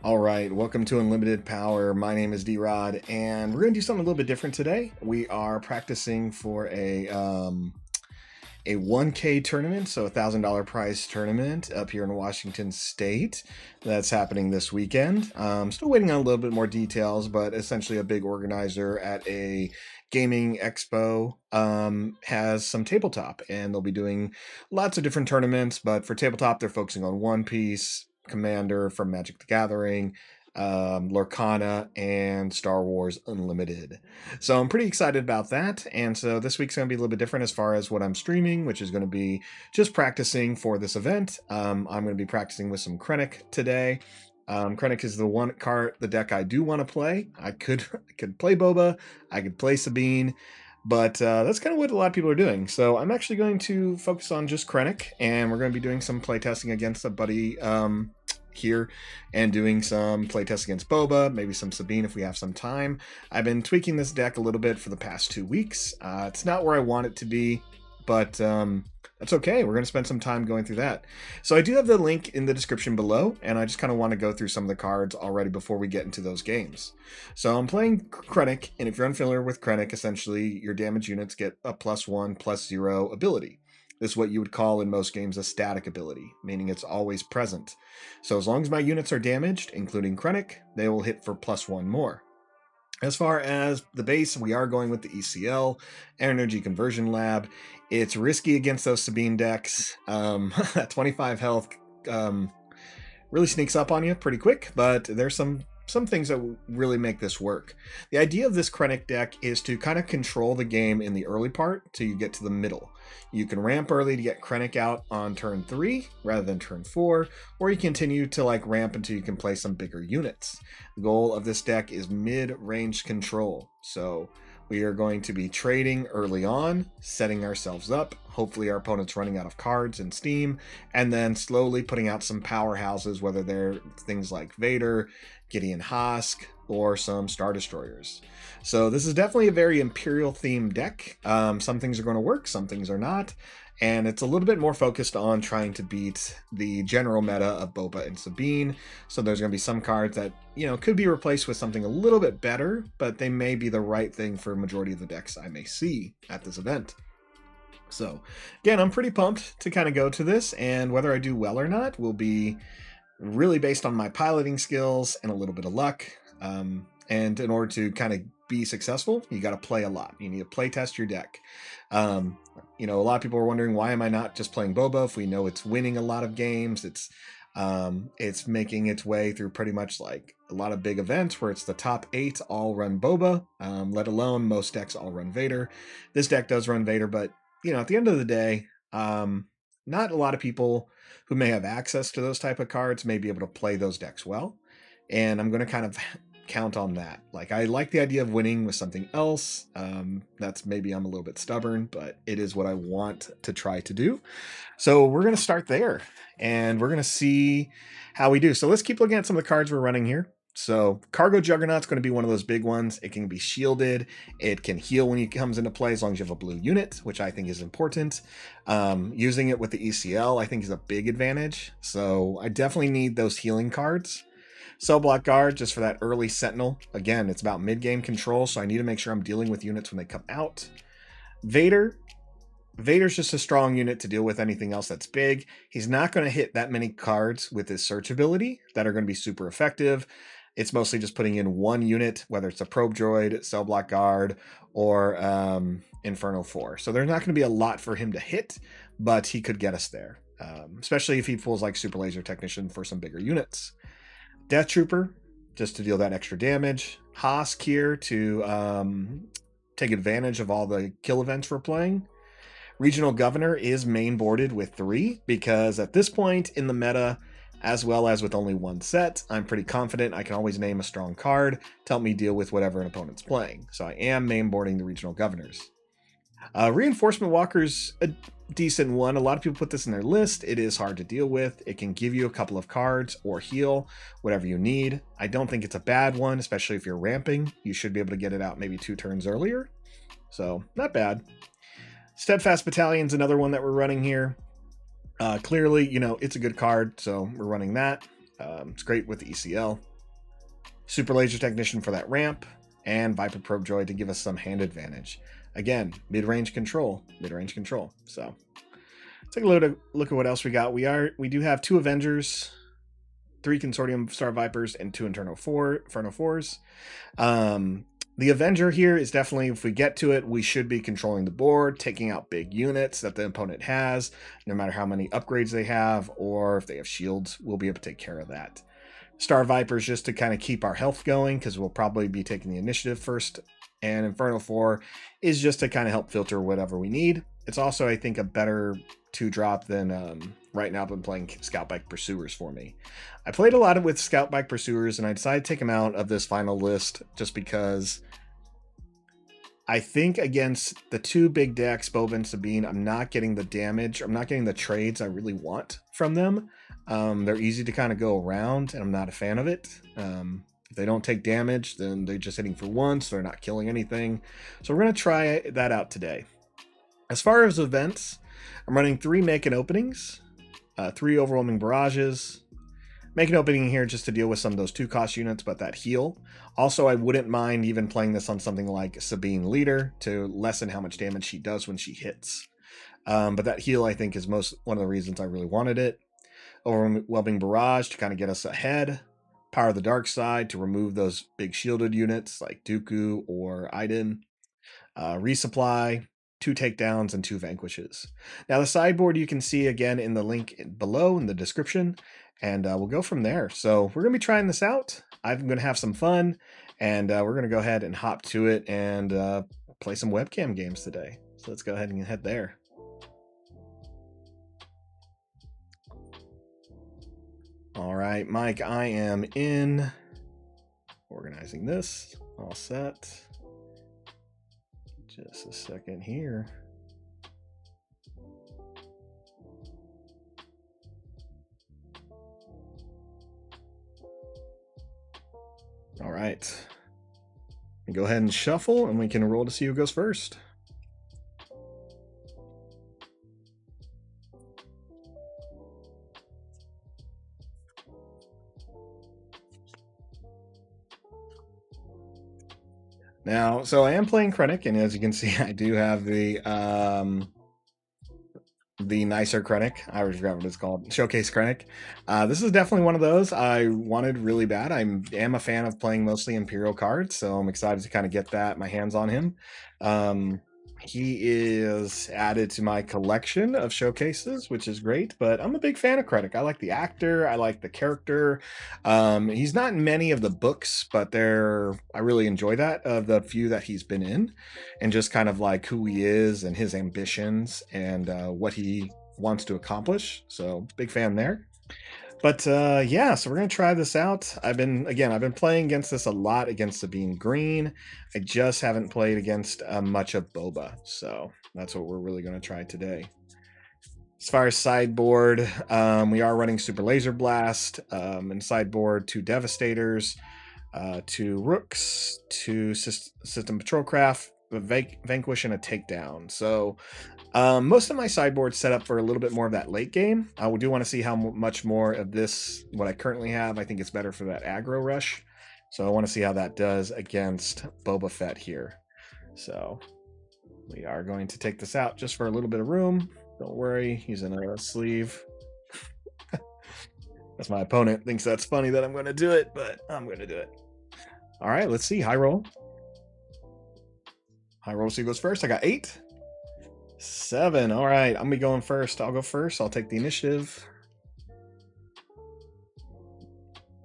All right, welcome to Unlimited Power. My name is D-Rod, and we're going to do something a little bit different today. We are practicing for a 1K tournament, so $1,000 prize tournament up here in Washington State. That's happening this weekend. Still waiting on a little bit more details, but essentially a big organizer at a gaming expo has some tabletop, and they'll be doing lots of different tournaments. But for tabletop, they're focusing on One Piece, Commander from Magic the Gathering, Lorcana, and Star Wars Unlimited. So I'm pretty excited about that. And so this week's going to be a little bit different as far as what I'm streaming, which is going to be just practicing for this event. I'm going to be practicing with some Krennic today. Krennic is the deck I do want to play. I could play Boba, I could play Sabine, but that's kind of what a lot of people are doing. So I'm actually going to focus on just Krennic, and we're going to be doing some playtesting against a buddy here and doing some playtests against Boba, maybe some Sabine if we have some time. I've been tweaking this deck a little bit for the past 2 weeks. It's not where I want it to be, but that's okay. We're going to spend some time going through that. So I do have the link in the description below, and I just kind of want to go through some of the cards already before we get into those games. So I'm playing Krennic, and if you're unfamiliar with Krennic, essentially your damage units get a +1/+0 ability. This is what you would call in most games a static ability, meaning it's always present. So as long as my units are damaged, including Krennic, they will hit for +1 more. As far as the base, we are going with the ECL, Energy Conversion Lab. It's risky against those Sabine decks. That 25 health really sneaks up on you pretty quick, but there's some things that really make this work. The idea of this Krennic deck is to kind of control the game in the early part till you get to the middle. You can ramp early to get Krennic out on turn 3 rather than turn 4, or you continue to ramp until you can play some bigger units. The goal of this deck is mid-range control, so we are going to be trading early on, setting ourselves up. Hopefully our opponent's running out of cards in Steam, and then slowly putting out some powerhouses, whether they're things like Vader, Gideon Hask, or some Star Destroyers. So this is definitely a very Imperial themed deck. Some things are going to work, some things are not. And it's a little bit more focused on trying to beat the general meta of Boba and Sabine. So there's going to be some cards that, could be replaced with something a little bit better, but they may be the right thing for a majority of the decks I may see at this event. So again, I'm pretty pumped to kind of go to this, and whether I do well or not will be really based on my piloting skills and a little bit of luck. And in order to kind of be successful, you got to play a lot. You need to play test your deck. A lot of people are wondering, why am I not just playing Boba if we know it's winning a lot of games? It's making its way through pretty much a lot of big events where it's the top 8 all run Boba, let alone most decks all run Vader. This deck does run Vader, but at the end of the day, not a lot of people who may have access to those type of cards may be able to play those decks well. And I'm going to kind of count on that. I like the idea of winning with something else. That's maybe I'm a little bit stubborn, but it is what I want to try to do. So we're going to start there, and we're going to see how we do. So let's keep looking at some of the cards we're running here. So Cargo Juggernaut's going to be one of those big ones. It can be shielded. It can heal when it comes into play as long as you have a blue unit, which I think is important. Using it with the ECL, I think, is a big advantage. So I definitely need those healing cards. Cell Block Guard, just for that early Sentinel. Again, it's about mid-game control, so I need to make sure I'm dealing with units when they come out. Vader's just a strong unit to deal with anything else that's big. He's not going to hit that many cards with his search ability that are going to be super effective. It's mostly just putting in one unit, whether it's a Probe Droid, Cell Block Guard, or Inferno 4. So there's not going to be a lot for him to hit, but he could get us there, especially if he pulls Super Laser Technician for some bigger units. Death Trooper, just to deal that extra damage. Hask here to take advantage of all the kill events we're playing. Regional Governor is main boarded with 3, because at this point in the meta, as well as with only one set, I'm pretty confident I can always name a strong card to help me deal with whatever an opponent's playing. So I am main boarding the Regional Governors. Reinforcement Walker's a decent one. A lot of people put this in their list. It is hard to deal with. It can give you a couple of cards or heal whatever you need. I don't think it's a bad one, especially if you're ramping. You should be able to get it out maybe 2 turns earlier. So not bad. Steadfast Battalion's another one that we're running here. Clearly, it's a good card, so we're running that. It's great with the ECL. Super Laser Technician for that ramp, and Viper Probe Droid to give us some hand advantage. Again, mid-range control. So take a look at what else we got. We do have 2 Avengers, 3 Consortium Star Vipers, and 2 Inferno 4s. The Avenger here is definitely, if we get to it, we should be controlling the board, taking out big units that the opponent has, no matter how many upgrades they have, or if they have shields, we'll be able to take care of that. Star Vipers just to kind of keep our health going, because we'll probably be taking the initiative first, and Inferno 4 is just to kind of help filter whatever we need. It's also, I think, a better 2-drop than right now I've been playing Scout Bike Pursuers for me. I played a lot with Scout Bike Pursuers, and I decided to take them out of this final list just because I think against the 2 big decks, Boba and Sabine, I'm not getting the damage. I'm not getting the trades I really want from them. They're easy to kind of go around, and I'm not a fan of it. If they don't take damage, then they're just hitting for once. They're not killing anything. So we're going to try that out today. As far as events, I'm running 3 Make and Openings, 3 Overwhelming Barrages. Make an opening here just to deal with some of those 2-cost units, but that heal. Also, I wouldn't mind even playing this on something like Sabine Leader to lessen how much damage she does when she hits. But that heal, I think, is one of the reasons I really wanted it. Overwhelming Barrage to kind of get us ahead. Power of the Dark Side to remove those big shielded units like Dooku or Iden. Resupply, 2 takedowns, and 2 vanquishes. Now, the sideboard you can see again in the link below in the description. And we'll go from there. So we're going to be trying this out. I'm going to have some fun. And we're going to go ahead and hop to it and play some webcam games today. So let's go ahead and head there. All right, Mike, I am in. Organizing this. All set. Just a second here. All right. Go ahead and shuffle, and we can roll to see who goes first. Now, so I am playing Krennic, and as you can see, I do have the nicer Krennic. I always forgot what it's called. Showcase Krennic. This is definitely one of those I wanted really bad. I am a fan of playing mostly Imperial cards, so I'm excited to kind of get my hands on him. He is added to my collection of showcases, which is great, but I'm a big fan of Krennic. I like the actor. I like the character. He's not in many of the books, but I really enjoy that, the few that he's been in, and just kind of like who he is and his ambitions and what he wants to accomplish. So big fan there. But yeah, so we're gonna try this out. I've been playing against this a lot against Sabine Green. I just haven't played against much of Boba, so that's what we're really gonna try today. As far as sideboard, we are running Super Laser Blast, and sideboard 2 Devastators, 2 Rooks, 2 System Patrol Craft, a Vanquish, and a Takedown. So most of my sideboard's set up for a little bit more of that late game. We do want to see how much more of this, what I currently have. I think it's better for that aggro rush. So I want to see how that does against Boba Fett here. So we are going to take this out just for a little bit of room. Don't worry, he's in a sleeve. That's my opponent. Thinks that's funny that I'm going to do it, but I'm going to do it. All right, let's see. High roll. High roll, see who goes first. I got 8. 7. All right, I'm gonna be going first. I'll go first. I'll take the initiative.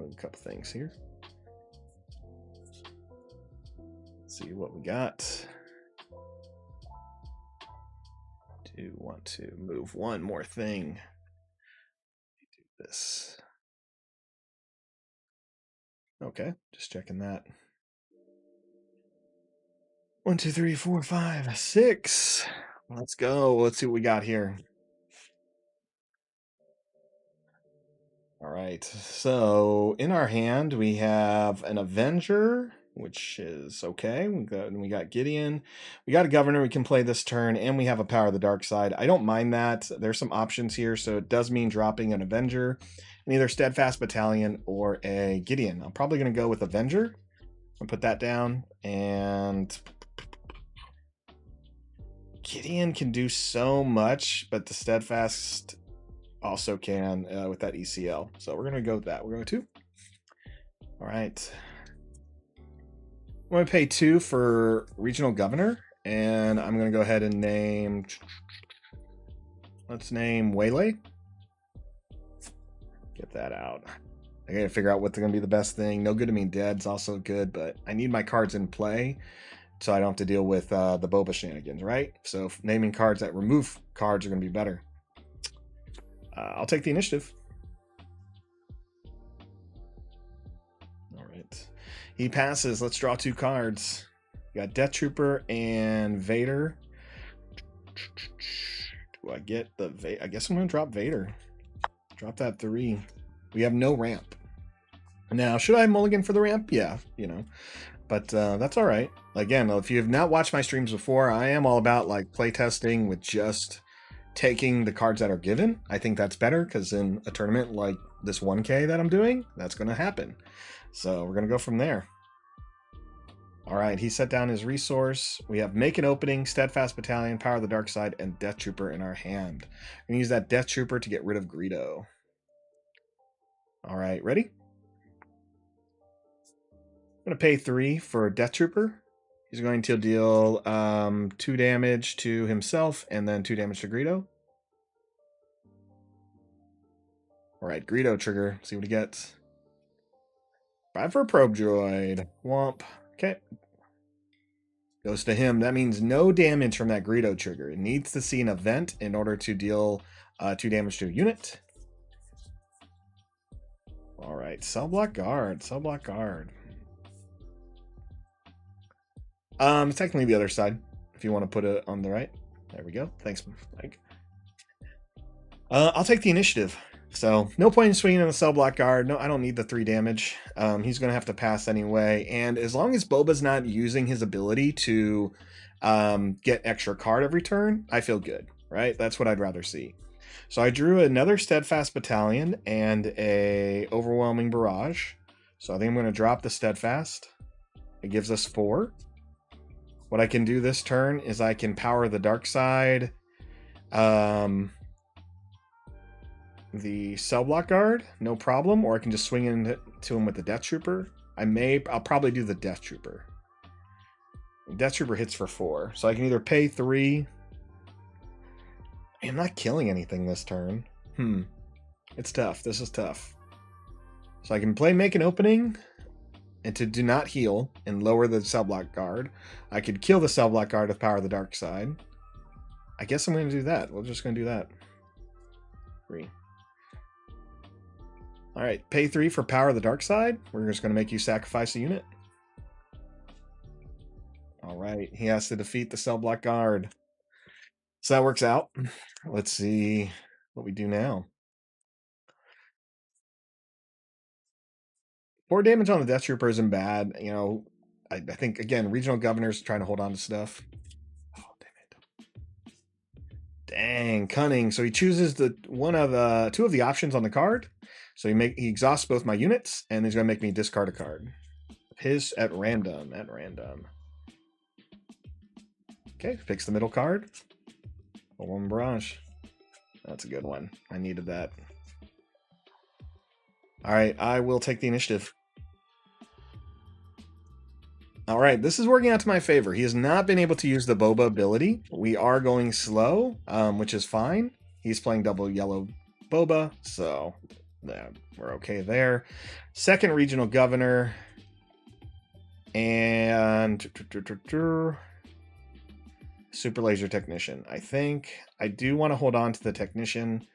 A couple things here. Let's see what we got. Do want to move one more thing. Do this. Okay, just checking that. 1, 2, 3, 4, 5, 6. Let's go. Let's see what we got here. All right. So in our hand, we have an Avenger, which is okay. We got Gideon. We got a Governor we can play this turn, and we have a Power of the Dark Side. I don't mind that. There's some options here, so it does mean dropping an Avenger. an either Steadfast Battalion or a Gideon. I'm probably going to go with Avenger. I'll put that down. And Gideon can do so much, but the Steadfast also can with that ECL. So we're going to go with that. We're going to 2. All right. I'm going to pay 2 for Regional Governor. And I'm going to go ahead and name... Let's name Waylay. Get that out. I gotta figure out what's going to be the best thing. No Good to Me Dead's also good, but I need my cards in play so I don't have to deal with the Boba shenanigans, right? So naming cards that remove cards are going to be better. I'll take the initiative. All right. He passes. Let's draw 2 cards. We got Death Trooper and Vader. Do I get the I guess I'm going to drop Vader. Drop that 3. We have no ramp. Now, should I mulligan for the ramp? Yeah, you know. But that's all right. Again, if you have not watched my streams before, I am all about like playtesting with just taking the cards that are given. I think that's better because in a tournament like this 1K that I'm doing, that's going to happen. So we're going to go from there. All right, he set down his resource. We have Make an Opening, Steadfast Battalion, Power of the Dark Side, and Death Trooper in our hand. We're going to use that Death Trooper to get rid of Greedo. All right, ready? I'm going to pay 3 for Death Trooper. He's going to deal 2 damage to himself and then 2 damage to Greedo. All right, Greedo trigger. See what he gets. 5 for a Probe Droid. Womp. Okay. Goes to him. That means no damage from that Greedo trigger. It needs to see an event in order to deal 2 damage to a unit. All right, Cell Block Guard. Cell Block Guard. Technically the other side, if you want to put it on the right. There we go. Thanks, Mike. I'll take the initiative. So no point in swinging on the Cell Block Guard. No, I don't need the 3 damage. He's going to have to pass anyway. And as long as Boba's not using his ability to get extra card every turn, I feel good, right? That's what I'd rather see. So I drew another Steadfast Battalion and a Overwhelming Barrage. So I think I'm going to drop the Steadfast. It gives us 4. What I can do this turn is I can power the Dark Side, the Cell Block Guard, no problem, or I can just swing into him with the Death Trooper. I'll probably do the Death Trooper. Death Trooper hits for 4, so I can either pay 3. I'm not killing anything this turn. It's tough. This is tough. So I can play Make an Opening and to do not heal and lower the Cell Block Guard. I could kill the Cell Block Guard with Power of the Dark Side. I guess I'm going to do that. We're just going to do that. 3. All right, pay 3 for Power of the Dark Side. We're just going to make you sacrifice a unit. All right, he has to defeat the Cell Block Guard. So that works out. Let's see what we do now. 4 damage on the Death Trooper isn't bad. You know, I think, again, Regional Governor's trying to hold on to stuff. Oh, damn it. Dang, cunning. So he chooses 2 of the options on the card. So he exhausts both my units, and he's going to make me discard a card. His at random. Okay, picks the middle card. One Barrage. That's a good one. I needed that. All right, I will take the initiative. All right, this is working out to my favor. He has not been able to use the Boba ability. We are going slow, which is fine. He's playing double yellow Boba, so yeah, we're okay there. Second Regional Governor. And Super Laser Technician. I think I do want to hold on to the Technician.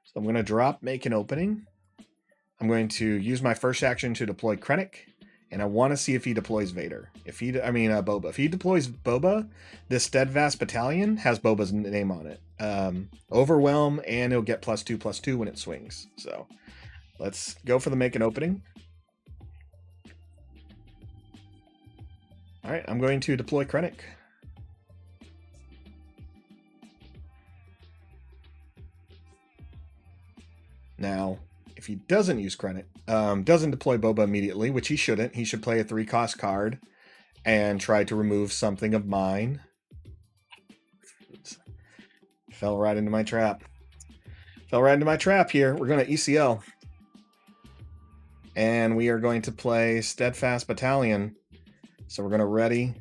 So I'm going to drop Make an Opening. I'm going to use my first action to deploy Krennic. And I want to see if he deploys Vader. Boba. If he deploys Boba, this Steadfast Battalion has Boba's name on it. Overwhelm, and it'll get +2/+2 when it swings. So let's go for the Make an Opening. All right, I'm going to deploy Krennic. Now, if he doesn't use Krennic, doesn't deploy Boba immediately, which he shouldn't. He should play a 3-cost card and try to remove something of mine. Oops. Fell right into my trap. Fell right into my trap here. We're going to ECL. And we are going to play Steadfast Battalion. So we're going to ready.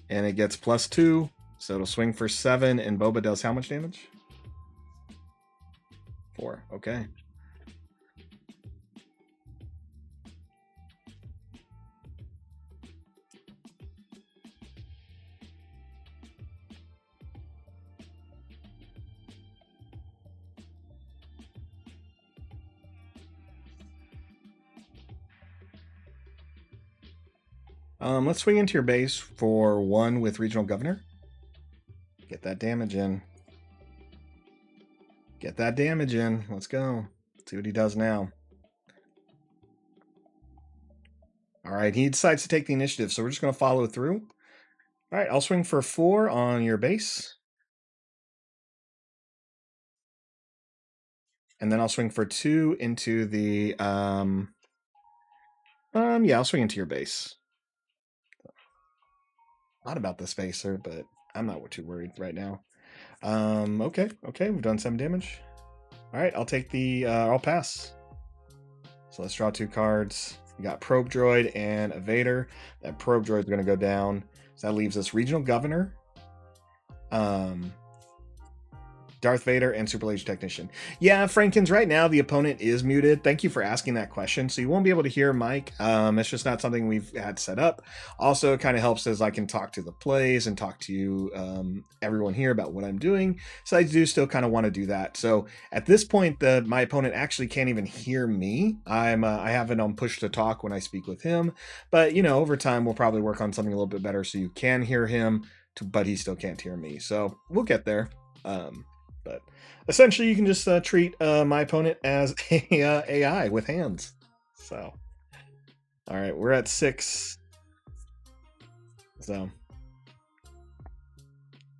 And it gets +2. So it'll swing for 7. And Boba does how much damage? 4. Okay. Let's swing into your base for 1 with Regional Governor. Get that damage in. Get that damage in. Let's go. Let's see what he does now. All right, he decides to take the initiative, so we're just going to follow through. All right, I'll swing for 4 on your base. And then I'll swing for 2 into the... yeah, I'll swing into your base. Not about the spacer, but I'm not too worried right now. Okay, we've done 7 damage. All right, I'll take the... I'll pass. So let's draw 2 cards. We got Probe Droid and Evader. That Probe Droid is going to go down. So that leaves us Regional Governor, Darth Vader, and Super Laser Technician. Yeah, Frankins, right now the opponent is muted. Thank you for asking that question. So you won't be able to hear Mike. It's just not something we've had set up. Also, it kind of helps as I can talk to the plays and talk to you, everyone here about what I'm doing. So I do still kind of want to do that. So at this point, my opponent actually can't even hear me. I have it on push to talk when I speak with him. But, you know, over time, we'll probably work on something a little bit better so you can hear him, but he still can't hear me. So we'll get there. But essentially, you can just treat my opponent as a AI with hands. So, all right, we're at 6. So,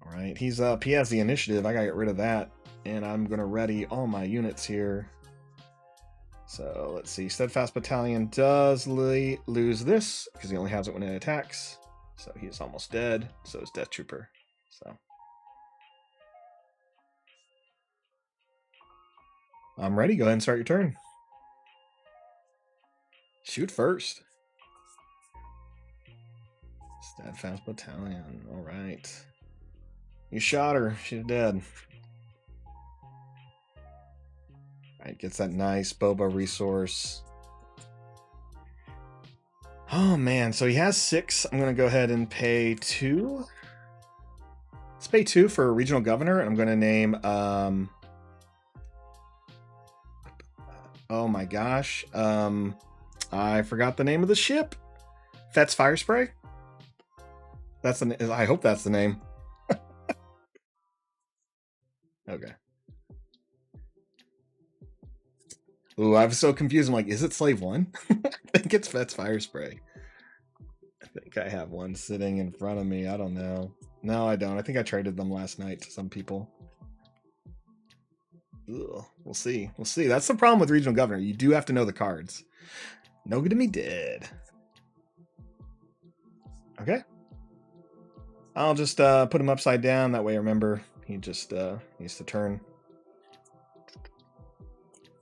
all right, he has the initiative. I gotta get rid of that, and I'm gonna ready all my units here. So let's see. Steadfast Battalion does lose this because he only has it when it attacks. So he's almost dead. So is Death Trooper. So. I'm ready. Go ahead and start your turn. Shoot first. Steadfast Battalion. All right. You shot her. She's dead. All right. Gets that nice Boba resource. Oh, man. So he has 6. I'm going to go ahead and pay 2. Let's pay 2 for a Regional Governor. I'm going to name... oh my gosh. I forgot the name of the ship. Fett's Fire Spray? That's the I hope that's the name. Okay. Ooh, I was so confused. I'm like, is it Slave 1? I think it's Fett's Fire Spray. I think I have one sitting in front of me. I don't know. No, I don't. I think I traded them last night to some people. Ugh, we'll see. We'll see. That's the problem with Regional Governor. You do have to know the cards. No good to me dead. Okay. I'll just put him upside down. That way, remember, he just needs to turn.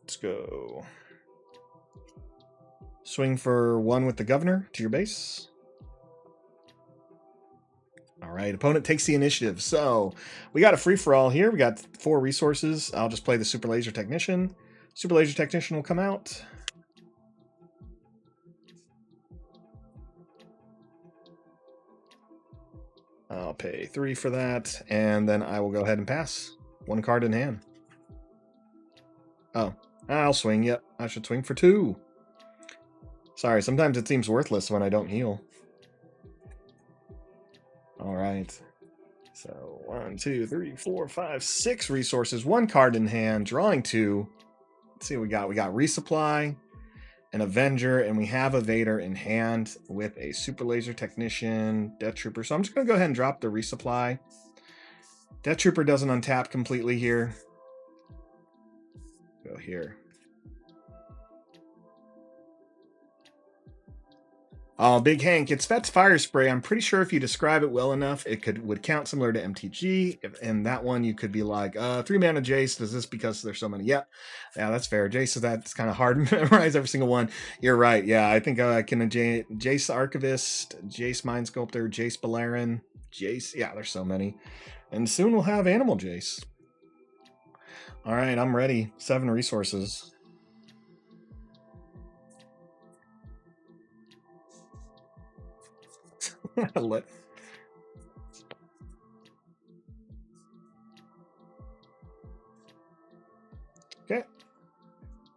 Let's go. Swing for 1 with the Governor to your base. All right, opponent takes the initiative. So we got a free-for-all here. We got 4 resources. I'll just play the Super Laser Technician. Super Laser Technician will come out. I'll pay 3 for that, and then I will go ahead and pass. 1 card in hand. Oh, I'll swing. Yep, I should swing for 2. Sorry, sometimes it seems worthless when I don't heal. All right. So 1, 2, 3, 4, 5, 6 resources. 1 card in hand. Drawing 2. Let's see what we got. We got Resupply, an Avenger, and we have a Vader in hand with a Super Laser Technician, Death Trooper. So I'm just going to go ahead and drop the Resupply. Death Trooper doesn't untap completely here. Go here. Oh, Big Hank, it's Fett's fire spray. I'm pretty sure if you describe it well enough, it would count similar to MTG. And that one, you could be like, 3 mana Jace. Does this because there's so many? Yep. Yeah, that's fair. Jace, that's kind of hard to memorize every single one. You're right. Yeah, I think I can Jace Archivist, Jace Mind Sculptor, Jace Balerian, Jace. Yeah, there's so many. And soon we'll have Animal Jace. All right, I'm ready. 7 resources. Let Okay.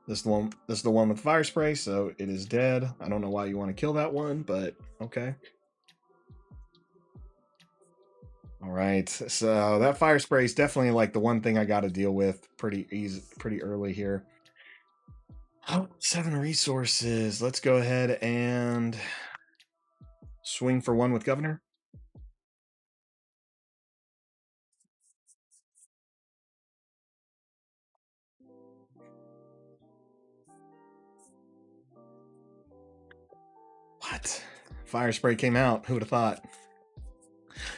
This is the one. This is the one with fire spray, so it is dead. I don't know why you want to kill that one, but okay. All right. So that fire spray is definitely like the one thing I got to deal with pretty easy, pretty early here. Oh, 7 resources. Let's go ahead and swing for 1 with Governor. What? Fire spray came out. Who would have thought?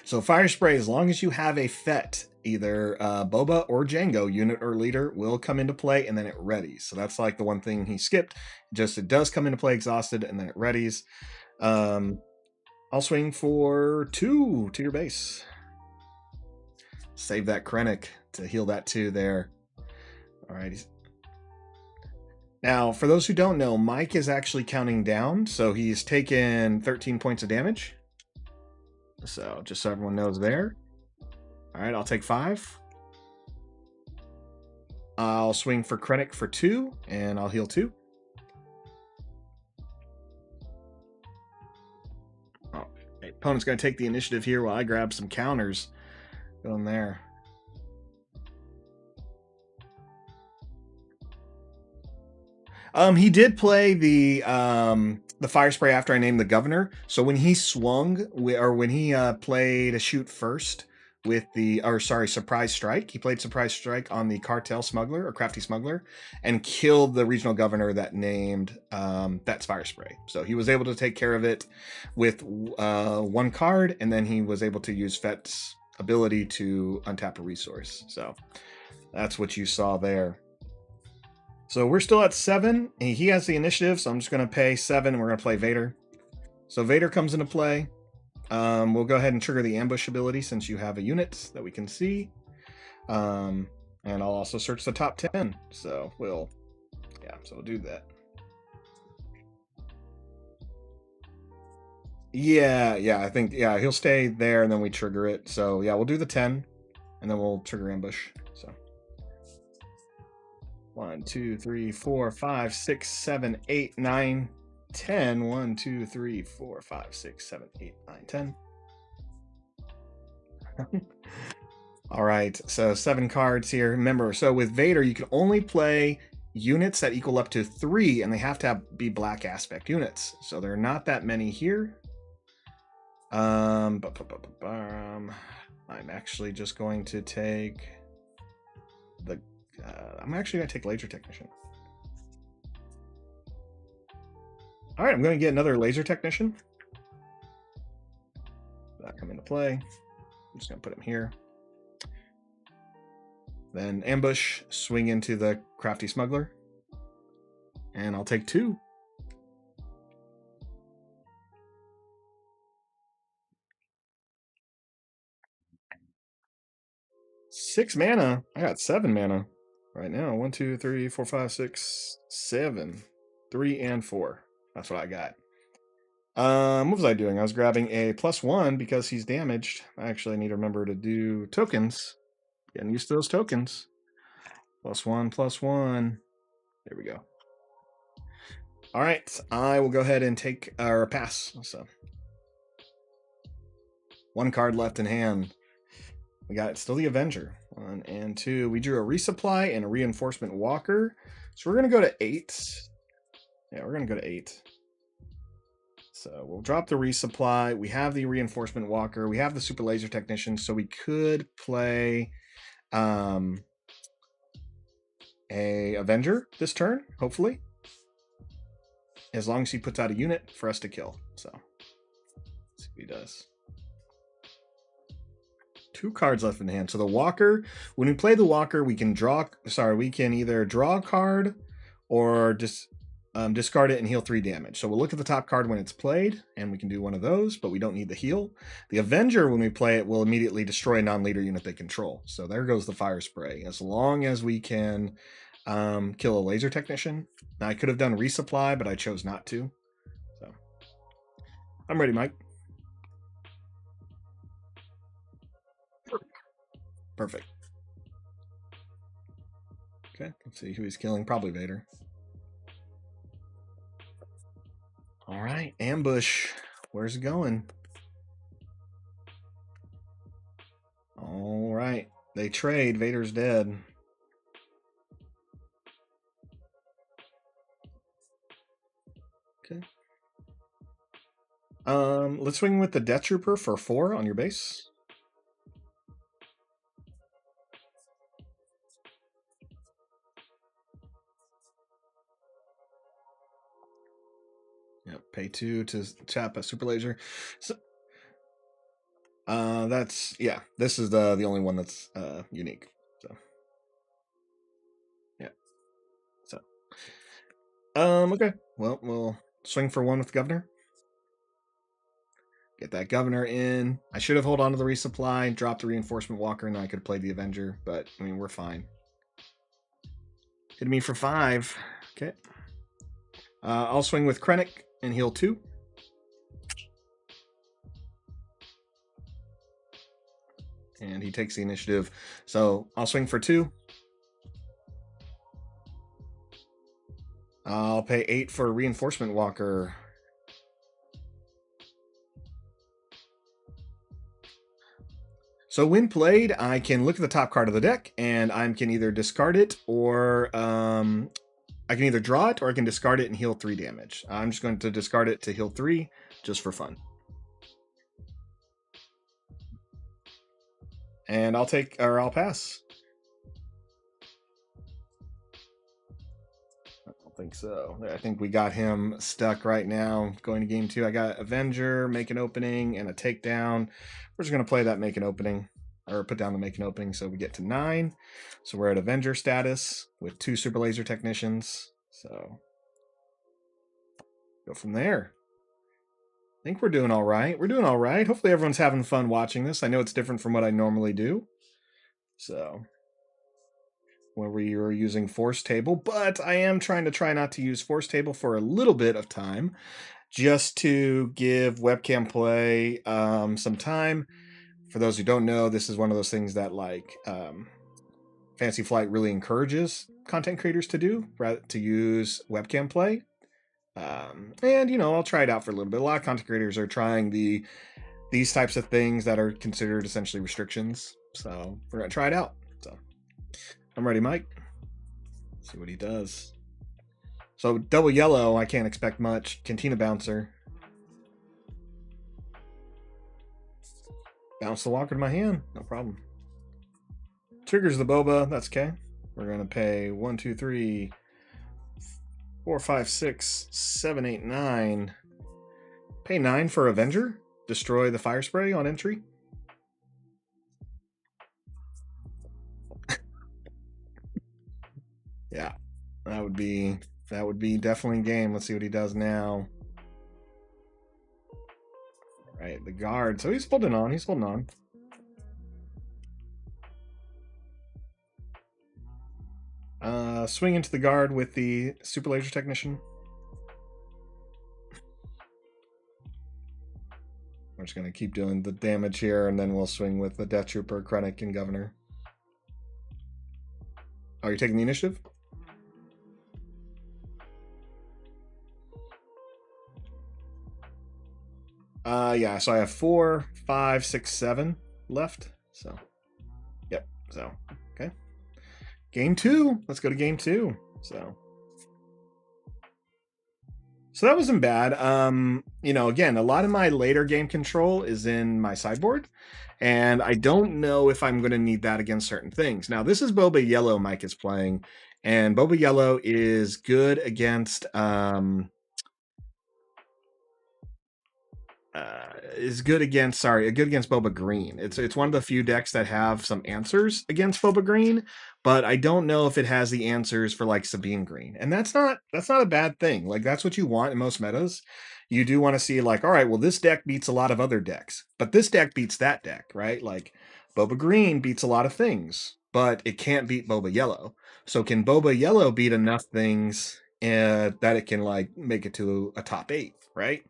So fire spray, as long as you have a Fett, either Boba or Django unit or leader, will come into play and then it readies. So that's like the one thing he skipped. Just it does come into play exhausted and then it readies. I'll swing for 2 to your base. Save that Krennic to heal that 2 there. All right. Now, for those who don't know, Mike is actually counting down, so he's taken 13 points of damage. So just so everyone knows there. All right, I'll take 5. I'll swing for Krennic for 2, and I'll heal 2. Oh, my opponent's going to take the initiative here while I grab some counters. Going there. He did play the fire spray after I named the governor. So when he swung, or when he played a shoot first with surprise strike, he played surprise strike on the cartel smuggler or crafty smuggler, and killed the regional governor that named that's fire spray. So he was able to take care of it with 1 card, and then he was able to use Fett's ability to untap a resource. So that's what you saw there. So we're still at 7. He has the initiative, so I'm just going to pay 7, and we're going to play Vader. So Vader comes into play. We'll go ahead and trigger the ambush ability since you have a unit that we can see. And I'll also search the top 10. So we'll do that. Yeah, I think, he'll stay there, and then we trigger it. So yeah, we'll do the 10, and then we'll trigger ambush. So 1, 2, 3, 4, 5, 6, 7, 8, 9, 10. 1, 2, 3, 4, 5, 6, 7, 8, 9, 10. All right, so 7 cards here. Remember, so with Vader, you can only play units that equal up to 3, and they have to be black aspect units. So there are not that many here. I'm actually just going to take the. I'm actually going to take Laser Technician. All right, I'm going to get another Laser Technician. That come into play. I'm just going to put him here. Then ambush, swing into the crafty smuggler, and I'll take 2. Six mana. I got 7 mana right now. 1, 2, 3, 4, 5, 6, 7. 3 and 4. That's what I got. What was I doing? I was grabbing a +1 because he's damaged. I actually need to remember to do tokens. Getting used to those tokens. +1, +1. There we go. All right, I will go ahead and take or pass. So 1 card left in hand. We got still the Avenger. 1 and 2. We drew a resupply and a reinforcement walker. So we're gonna go to 8. Yeah, we're gonna go to 8. So we'll drop the resupply. We have the reinforcement walker. We have the super laser technician. So we could play a Avenger this turn, hopefully. as long as he puts out a unit for us to kill. So let's see what he does. 2 cards left in hand. So the Walker, when we play the Walker, we can we can either draw a card or just discard it and heal 3 damage. So we'll look at the top card when it's played, and we can do one of those, but we don't need the heal. The Avenger, when we play it, will immediately destroy a non-leader unit they control. So there goes the Fire Spray. As long as we can kill a Laser Technician. Now, I could have done Resupply, but I chose not to. So I'm ready, Mike. Perfect. Okay, let's see who he's killing. Probably Vader. All right, ambush. Where's it going? All right, they trade. Vader's dead. Okay. Let's swing with the Death Trooper for 4 on your base. Yep, pay 2 to tap a super laser. So, that's this is the only one that's unique. So yeah. So okay. Well, we'll swing for 1 with the Governor. Get that Governor in. I should have held on to the resupply, dropped the Reinforcement Walker, and I could have played the Avenger, but I mean we're fine. Hit me for 5. Okay. I'll swing with Krennic and heal 2. And he takes the initiative. So I'll swing for 2. I'll pay 8 for a Reinforcement Walker. So when played, I can look at the top card of the deck, and I can either discard it or I can either draw it or I can discard it and heal 3 damage. I'm just going to discard it to heal 3 just for fun. And I'll pass. I don't think so. I think we got him stuck right now. Going to game 2, I got Avenger, make an opening, and a takedown. We're just going to play that make an opening, or put down the make an opening, so we get to 9. So we're at Avenger status with 2 Super Laser Technicians. So go from there. I think we're doing all right. We're doing all right. Hopefully everyone's having fun watching this. I know it's different from what I normally do. So where we are using Force Table, but I am try not to use Force Table for a little bit of time, just to give webcam play some time. For those who don't know, this is one of those things that Fantasy Flight really encourages content creators to do, to use webcam play. And I'll try it out for a little bit. A lot of content creators are trying these types of things that are considered essentially restrictions. So we're gonna try it out. So I'm ready, Mike. Let's see what he does. So double yellow, I can't expect much. Cantina Bouncer. Bounce the Walker to my hand, no problem. Triggers the Boba, that's okay. We're gonna pay 1, 2, 3, 4, 5, 6, 7, 8, 9. Pay 9 for Avenger. Destroy the Fire Spray on entry. Yeah, that would be definitely game. Let's see what he does now. All right, the guard. So he's holding on. He's holding on. Swing into the guard with the Super Laser Technician. We're just going to keep doing the damage here, and then we'll swing with the Death Trooper, Krennic, and Governor. Are you taking the initiative? Yeah, so I have 4, 5, 6, 7 left. So, yep. So, okay. Game 2. Let's go to game 2. So that wasn't bad. Again, a lot of my later game control is in my sideboard, and I don't know if I'm going to need that against certain things. Now, this is Boba Yellow Mike is playing, and Boba Yellow is good against is good against good against Boba Green. It's one of the few decks that have some answers against Boba Green, but I don't know if it has the answers for like Sabine Green. And that's not a bad thing. Like that's what you want in most metas. You do want to see like, all right, well, this deck beats a lot of other decks, but this deck beats that deck, right? Like Boba Green beats a lot of things, but it can't beat Boba Yellow. So can Boba Yellow beat enough things that it can like make it to a top 8, right?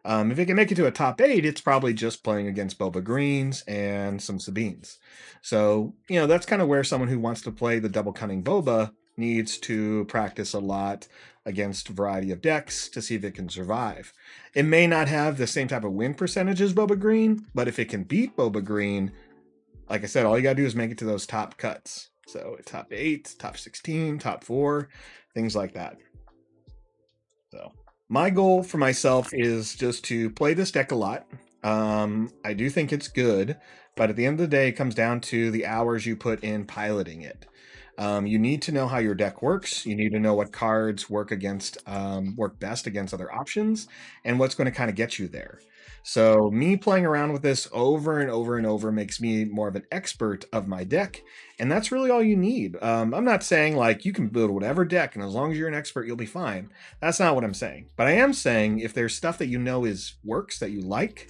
If it can make it to a top 8, it's probably just playing against Boba Greens and some Sabines. So, that's kind of where someone who wants to play the double cunning Boba needs to practice a lot against a variety of decks to see if it can survive. It may not have the same type of win percentage as Boba Green, but if it can beat Boba Green, like I said, all you got to do is make it to those top cuts. So top 8, top 16, top 4, things like that. So my goal for myself is just to play this deck a lot. I do think it's good, but at the end of the day, it comes down to the hours you put in piloting it. You need to know how your deck works. You need to know what cards work best against other options, and what's going to kind of get you there. So me playing around with this over and over and over makes me more of an expert of my deck, and that's really all you need. I'm not saying like you can build whatever deck, and as long as you're an expert, you'll be fine. That's not what I'm saying. But I am saying if there's stuff that works that you like,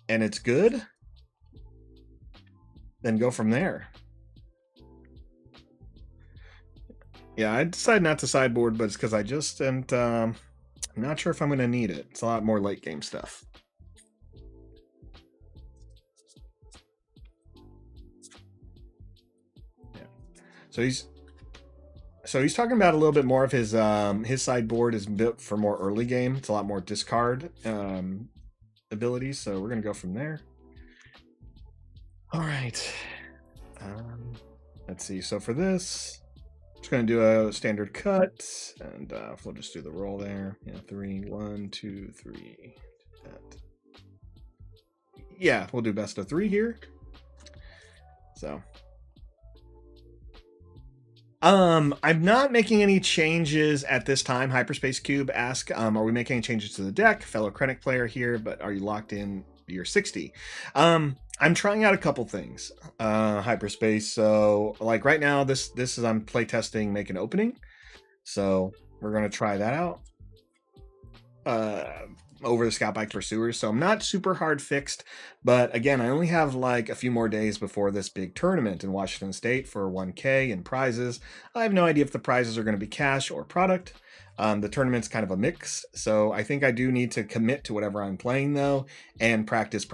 and it's good, then go from there. Yeah, I decided not to sideboard, but it's because I just and I'm not sure if I'm going to need it. It's a lot more late game stuff. Yeah. So he's talking about a little bit more of his sideboard is built for more early game. It's a lot more discard abilities. So we're going to go from there. All right. Let's see. So for this, just going to do a standard cut, and we'll just do the roll there. 3, 1, 2, 3. Yeah, we'll do best of 3 here. So, I'm not making any changes at this time. Hyperspace Cube ask, are we making any changes to the deck? Fellow Krennic player here, but are you locked in year 60? I'm trying out a couple things, Hyperspace. So like right now, this is I'm playtesting Make an Opening. So we're going to try that out over the Scout Bike Pursuers. So I'm not super hard fixed, but again, I only have like a few more days before this big tournament in Washington State for 1K and prizes. I have no idea if the prizes are going to be cash or product. The tournament's kind of a mix, so I think I do need to commit to whatever I'm playing though, and practice.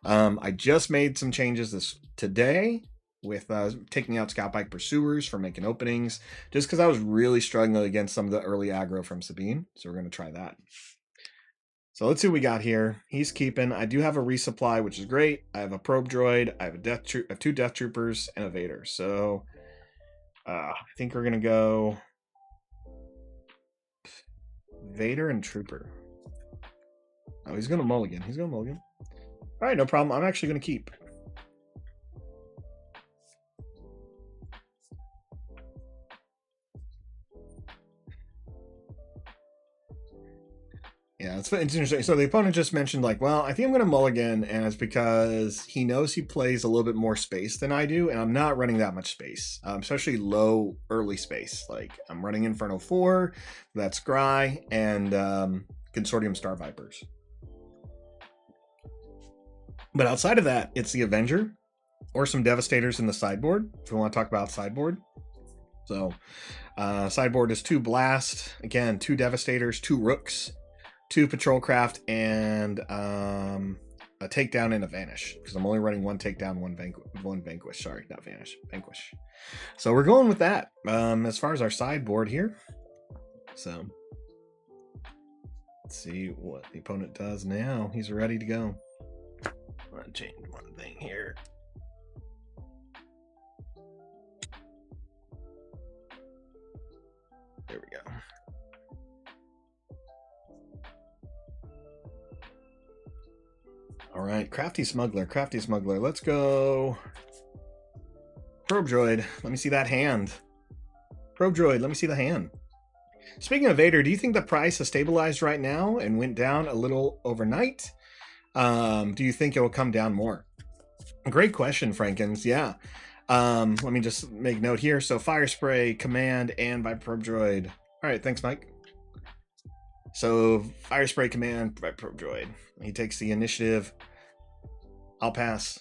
I just made some changes today with taking out Scout Bike Pursuers for Making Openings, just because I was really struggling against some of the early aggro from Sabine, so we're going to try that. So let's see what we got here. He's keeping. I do have a resupply, which is great. I have a probe droid. I have 2 death troopers and a Vader. So I think we're going to go Vader and Trooper. Oh, he's going to mulligan. All right, no problem. I'm actually going to keep. Yeah, it's interesting. So the opponent just mentioned like, well, I think I'm going to mulligan, and it's because he knows he plays a little bit more space than I do, and I'm not running that much space, especially low early space. Like I'm running Inferno 4, that's Scry, and Consortium Star Vipers. But outside of that, it's the Avenger or some Devastators in the sideboard, if we want to talk about sideboard. So sideboard is 2 Blast, again, 2 Devastators, 2 Rooks, 2 Patrol Craft, and a Takedown and a Vanish, because I'm only running 1 Takedown, 1 Vanquish. Sorry, not Vanish, Vanquish. So we're going with that as far as our sideboard here. So let's see what the opponent does now. He's ready to go. I'm going to change one thing here. There we go. All right, Crafty Smuggler. Let's go. Probe Droid, let me see that hand. Probe Droid, let me see the hand. Speaking of Vader, do you think the price has stabilized right now and went down a little overnight? Do you think it will come down more? Great question, Frankens. Yeah. Let me just make note here. So fire spray, command, and by probe droid. All right, thanks, Mike. So fire spray, command by probe droid. He takes the initiative. I'll pass.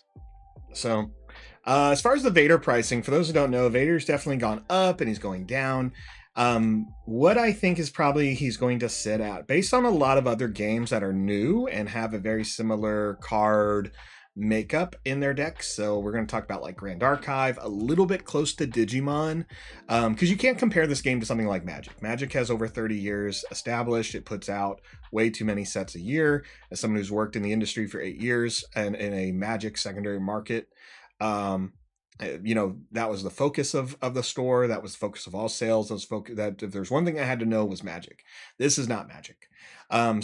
So, as far as the Vader pricing, for those who don't know, Vader's definitely gone up and he's going down. What I think is probably he's going to sit at, based on a lot of other games that are new and have a very similar card makeup in their decks. So we're going to talk about like Grand Archive, a little bit close to Digimon, because you can't compare this game to something like Magic. Magic has over 30 years established. It puts out way too many sets a year. As someone who's worked in the industry for 8 years and in a Magic secondary market, that was the focus of the store. That was the focus of all sales. That if there's one thing I had to know was Magic. This is not Magic.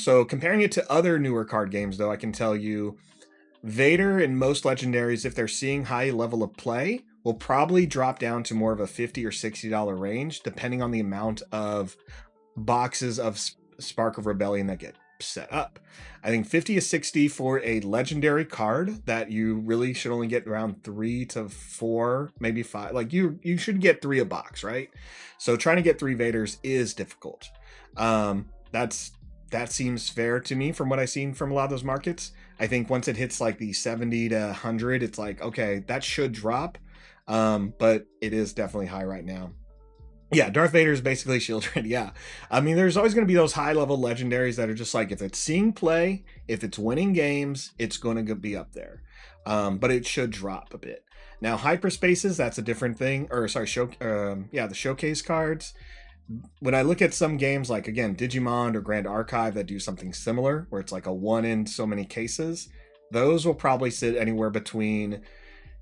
So comparing it to other newer card games, though, I can tell you Vader and most legendaries, if they're seeing high level of play, will probably drop down to more of a $50 or $60 range, depending on the amount of boxes of Spark of Rebellion that get set up. I think 50 to 60 for a legendary card that you really should only get around 3 to 4, maybe 5. Like you should get 3 a box, right? So trying to get 3 Vaders is difficult. That seems fair to me from what I've seen from a lot of those markets. I think once it hits like the 70 to 100, it's like, okay, that should drop. But it is definitely high right now. Yeah, Darth Vader is basically Shieldred. Yeah. I mean, there's always going to be those high level legendaries that are just like, if it's seeing play, if it's winning games, it's going to be up there. But it should drop a bit. Now, hyperspaces, that's a different thing. Or, sorry, the showcase cards. When I look at some games like, again, Digimon or Grand Archive that do something similar, where it's like a one in so many cases, those will probably sit anywhere between.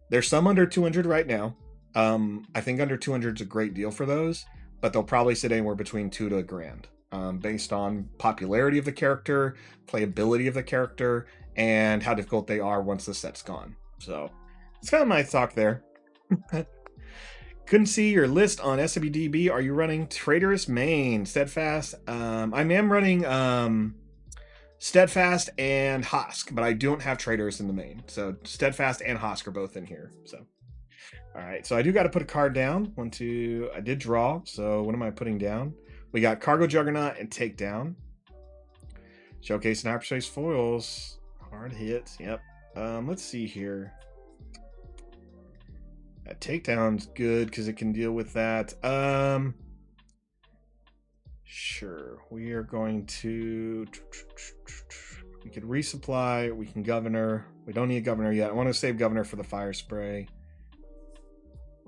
There's some under 200 right now. I think under 200 is a great deal for those, but they'll probably sit anywhere between 2 to a grand, based on popularity of the character, playability of the character, and how difficult they are once the set's gone. So it's kind of my talk there. Couldn't see your list on SWDB. Are you running Traitorous Main, Steadfast? I am running Steadfast and Hosk, but I don't have Traitorous in the main. So Steadfast and Hosk are both in here. So, all right. So I do got to put a card down. 1, 2. I did draw. So what am I putting down? We got Cargo Juggernaut and Takedown. Showcase and Hyperspace foils. Hard hit. Yep. Let's see here. Takedown's good because it can deal with that. Sure. We are going to. We could resupply. We can governor. We don't need governor yet. I want to save governor for the fire spray.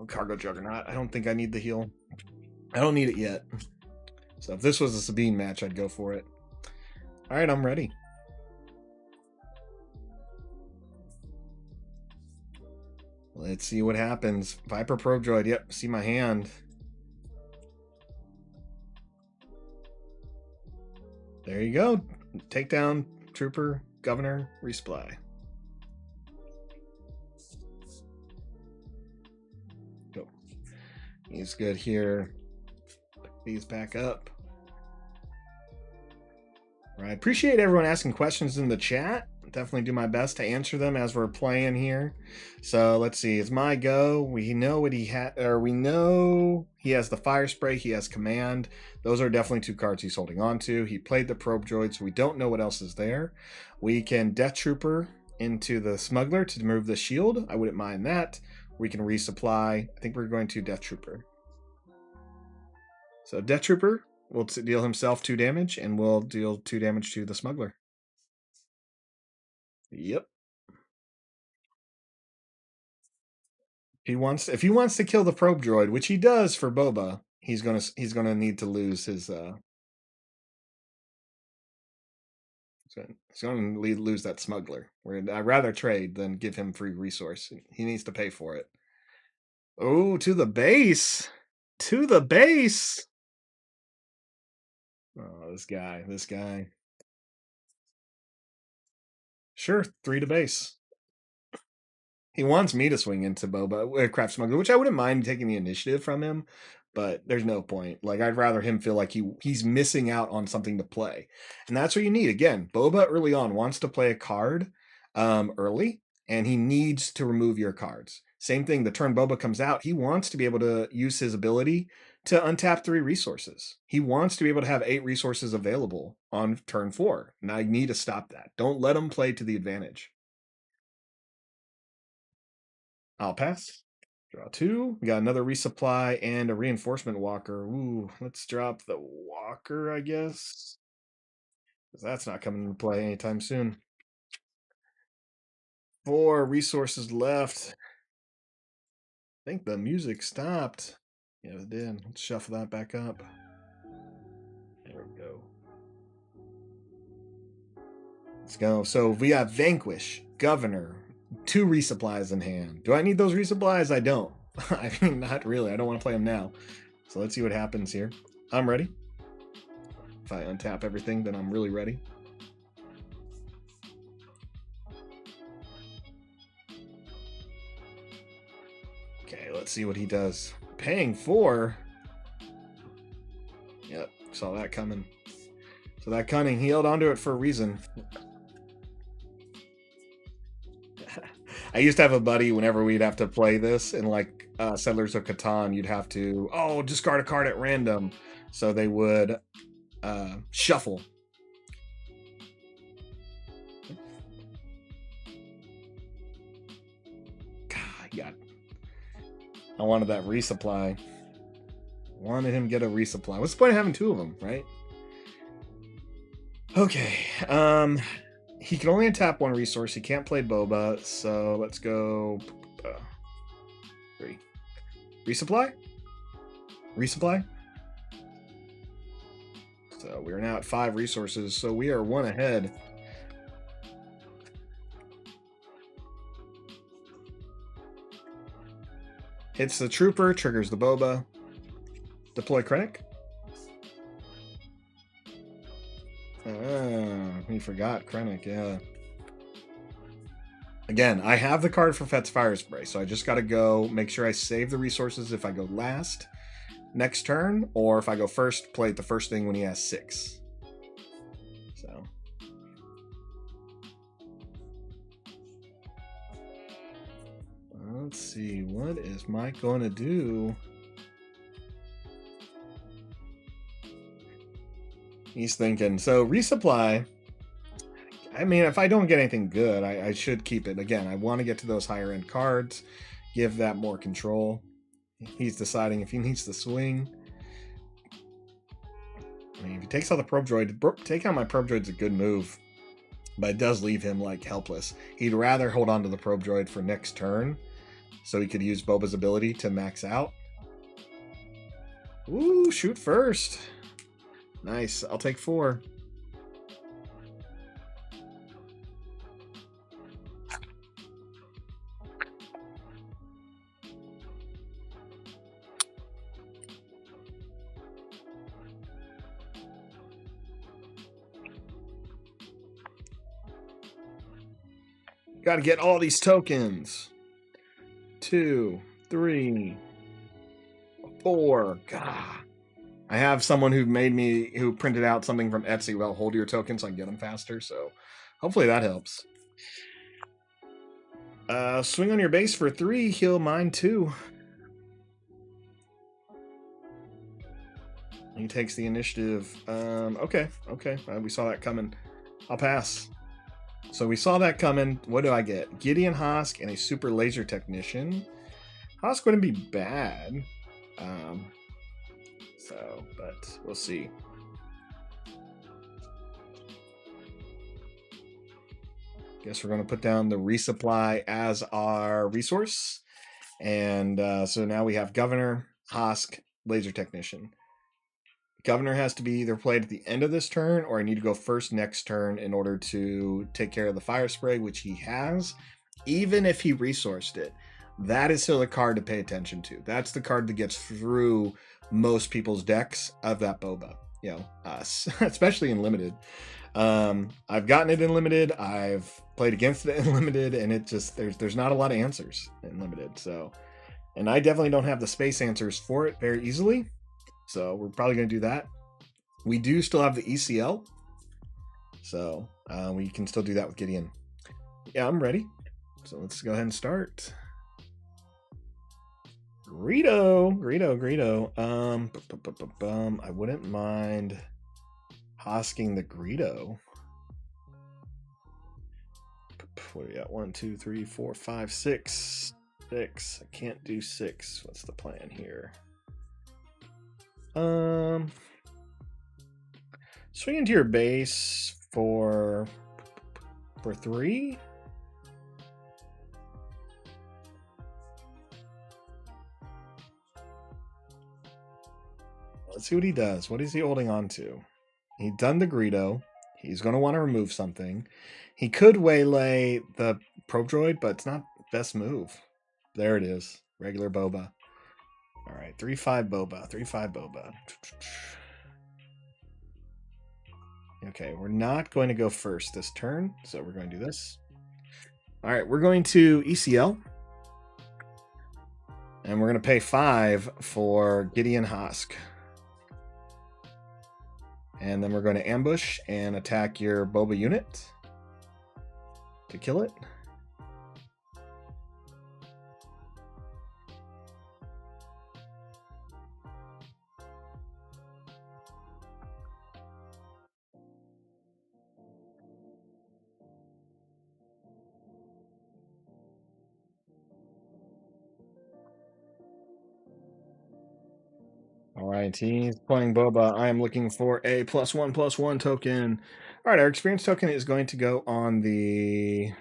Cargo Juggernaut. I don't think I need the heal. I don't need it yet. So if this was a Sabine match, I'd go for it. All right, I'm ready. Let's see what happens. Viper Probe Droid. Yep, see my hand. There you go. Takedown, Trooper, Governor, resupply. Go. He's good here. Pick these back up. All right. Appreciate everyone asking questions in the chat. Definitely do my best to answer them as we're playing here. So let's see. It's my go. We know what he had, or we know he has the fire spray. He has command. Those are definitely 2 cards he's holding on to. He played the probe droid, so we don't know what else is there. We can Death Trooper into the smuggler to remove the shield. I wouldn't mind that. We can resupply. I think we're going to Death Trooper. So Death Trooper will deal himself 2 damage, and we'll deal 2 damage to the smuggler. Yep. If he wants to kill the probe droid, which he does for Boba, he's gonna need to lose his he's gonna lose that smuggler. I'd rather trade than give him free resource. He needs to pay for it. Oh, to the base. To the base. Oh, this guy. Sure, 3 to base. He wants me to swing into Boba, Craft Smuggler, which I wouldn't mind taking the initiative from him, but there's no point. Like, I'd rather him feel like he's missing out on something to play. And that's what you need. Again, Boba early on wants to play a card early, and he needs to remove your cards. Same thing, the turn Boba comes out, he wants to be able to use his ability to untap 3 resources. He wants to be able to have 8 resources available on turn 4. And I need to stop that. Don't let him play to the advantage. I'll pass. Draw 2. We got another resupply and a reinforcement walker. Ooh, let's drop the walker, I guess. Because that's not coming into play anytime soon. 4 resources left. I think the music stopped. Yeah, it did. Let's shuffle that back up. There we go. Let's go. So we got Vanquish, Governor, 2 resupplies in hand. Do I need those resupplies? I don't. I mean, not really. I don't want to play them now. So let's see what happens here. I'm ready. If I untap everything, then I'm really ready. Okay, let's see what he does. Paying 4. Yep, saw that coming. So that cunning, he held onto it for a reason. I used to have a buddy whenever we'd have to play this in like Settlers of Catan, you'd have to, discard a card at random. So they would shuffle. God, I wanted that resupply. Wanted him to get a resupply. What's the point of having 2 of them, right? Okay. He can only untap 1 resource. He can't play Boba, so let's go 3. Resupply? Resupply? So we're now at 5 resources, so we are 1 ahead. Hits the Trooper, triggers the Boba. Deploy Krennic. We forgot Krennic, yeah. Again, I have the card for Fett's Fire Spray, so I just got to go make sure I save the resources if I go last next turn, or if I go first, play it the first thing when he has 6. So. Let's see, what is Mike going to do? He's thinking, so resupply, I mean, if I don't get anything good, I should keep it. Again, I want to get to those higher end cards, give that more control. He's deciding if he needs to swing. I mean, if he takes out the probe droid, take out my probe droid's a good move, but it does leave him like helpless. He'd rather hold on to the probe droid for next turn, so he could use Boba's ability to max out. Ooh, shoot first. Nice. I'll take 4. Got to get all these tokens. 2, 3, 4. God. I have someone who printed out something from Etsy about hold your tokens so I can get them faster, so hopefully that helps. Swing on your base for 3, heal mine 2. He takes the initiative. Okay. We saw that coming. I'll pass. So we saw that coming. What do I get? Gideon Hosk and a Super Laser Technician. Hosk wouldn't be bad. But we'll see. Guess we're going to put down the resupply as our resource. And so now we have Governor, Hosk, Laser Technician. Governor has to be either played at the end of this turn, or I need to go first next turn in order to take care of the Fire Spray, which he has. Even if he resourced it, that is still the card to pay attention to. That's the card that gets through most people's decks of that Boba, especially in limited. I've gotten it in limited, I've played against it in limited, and it just there's not a lot of answers in limited. So And I definitely don't have the space answers for it very easily. So we're probably going to do that. We do still have the ECL. So we can still do that with Gideon. Yeah, I'm ready. So let's go ahead and start. Greedo. I wouldn't mind hosking the Greedo. What are we at? 1, 2, 3, 4, 5, 6. 6. I can't do 6. What's the plan here? Swing into your base for 3. Let's see what he does. What is he holding on to? He's done the Greedo. He's going to want to remove something. He could waylay the probe droid, but it's not best move. There it is. Regular Boba. All right, 3-5 Boba. 3-5 Boba. Okay, we're not going to go first this turn, so we're going to do this. All right, we're going to ECL. And we're going to pay 5 for Gideon Hosk. And then we're going to ambush and attack your Boba unit to kill it. All right, he's playing Boba. I am looking for a +1/+1 token. All right, our experience token is going to go on the,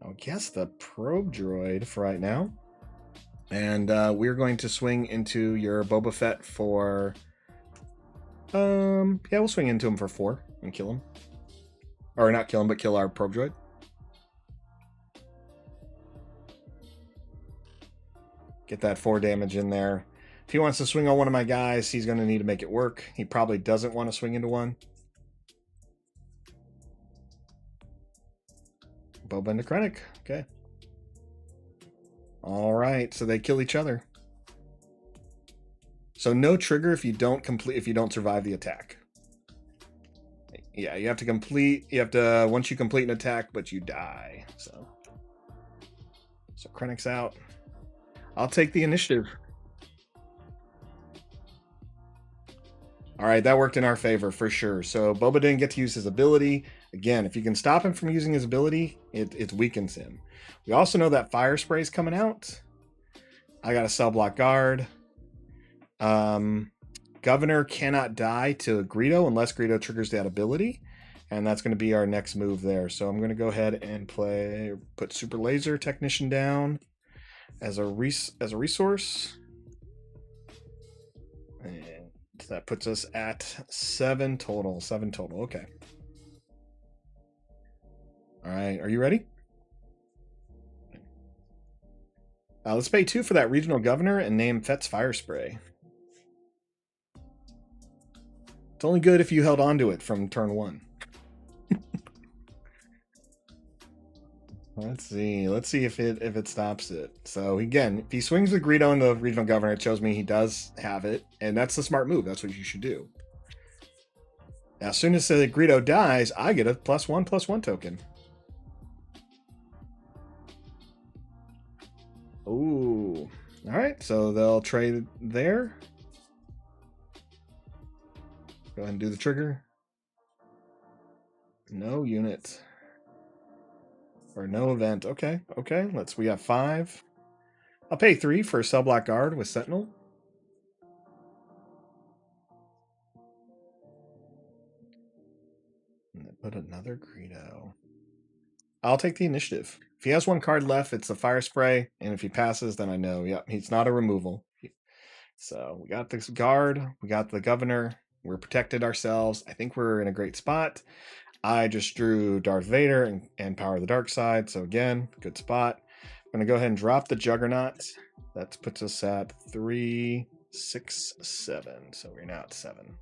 I guess, the probe droid for right now. And we're going to swing into your Boba Fett for, yeah, we'll swing into him for 4 and kill him. Or not kill him, but kill our probe droid. Get that 4 damage in there. If he wants to swing on one of my guys, he's going to need to make it work. He probably doesn't want to swing into one. Boba into Krennic. Okay. All right, so they kill each other. So no trigger if you don't survive the attack. Yeah, you have to once you complete an attack, but you die. So Krennic's out. I'll take the initiative. All right, that worked in our favor for sure. So Boba didn't get to use his ability. Again, if you can stop him from using his ability, it weakens him. We also know that fire spray is coming out. I got a cell block guard. Governor cannot die to Greedo unless Greedo triggers that ability. And that's going to be our next move there. So I'm going to go ahead and put Super Laser Technician down as a resource. And that puts us at 7 total. 7 total. Okay. All right. Are you ready? Let's pay 2 for that regional governor and name Fett's Fire Spray. It's only good if you held on to it from turn 1. Let's see if it stops it. So again, if he swings the Greedo into the regional governor, it shows me he does have it, and that's the smart move. That's what you should do. Now, as soon as the Greedo dies, I get a +1/+1 token. Ooh. All right, so they'll trade there. Go ahead and do the trigger. No unit. Or no event. Okay. We have 5. I'll pay 3 for a cell block guard with Sentinel. And then put another Greedo. I'll take the initiative. If he has 1 card left, it's a fire spray, and if he passes, then I know, yep, he's not a removal. So we got this guard, we got the governor, we're protected ourselves. I think we're in a great spot. I just drew Darth Vader and Power of the Dark Side, so again, good spot. I'm going to go ahead and drop the Juggernaut. That puts us at 3, 6, 7. So we're now at 7.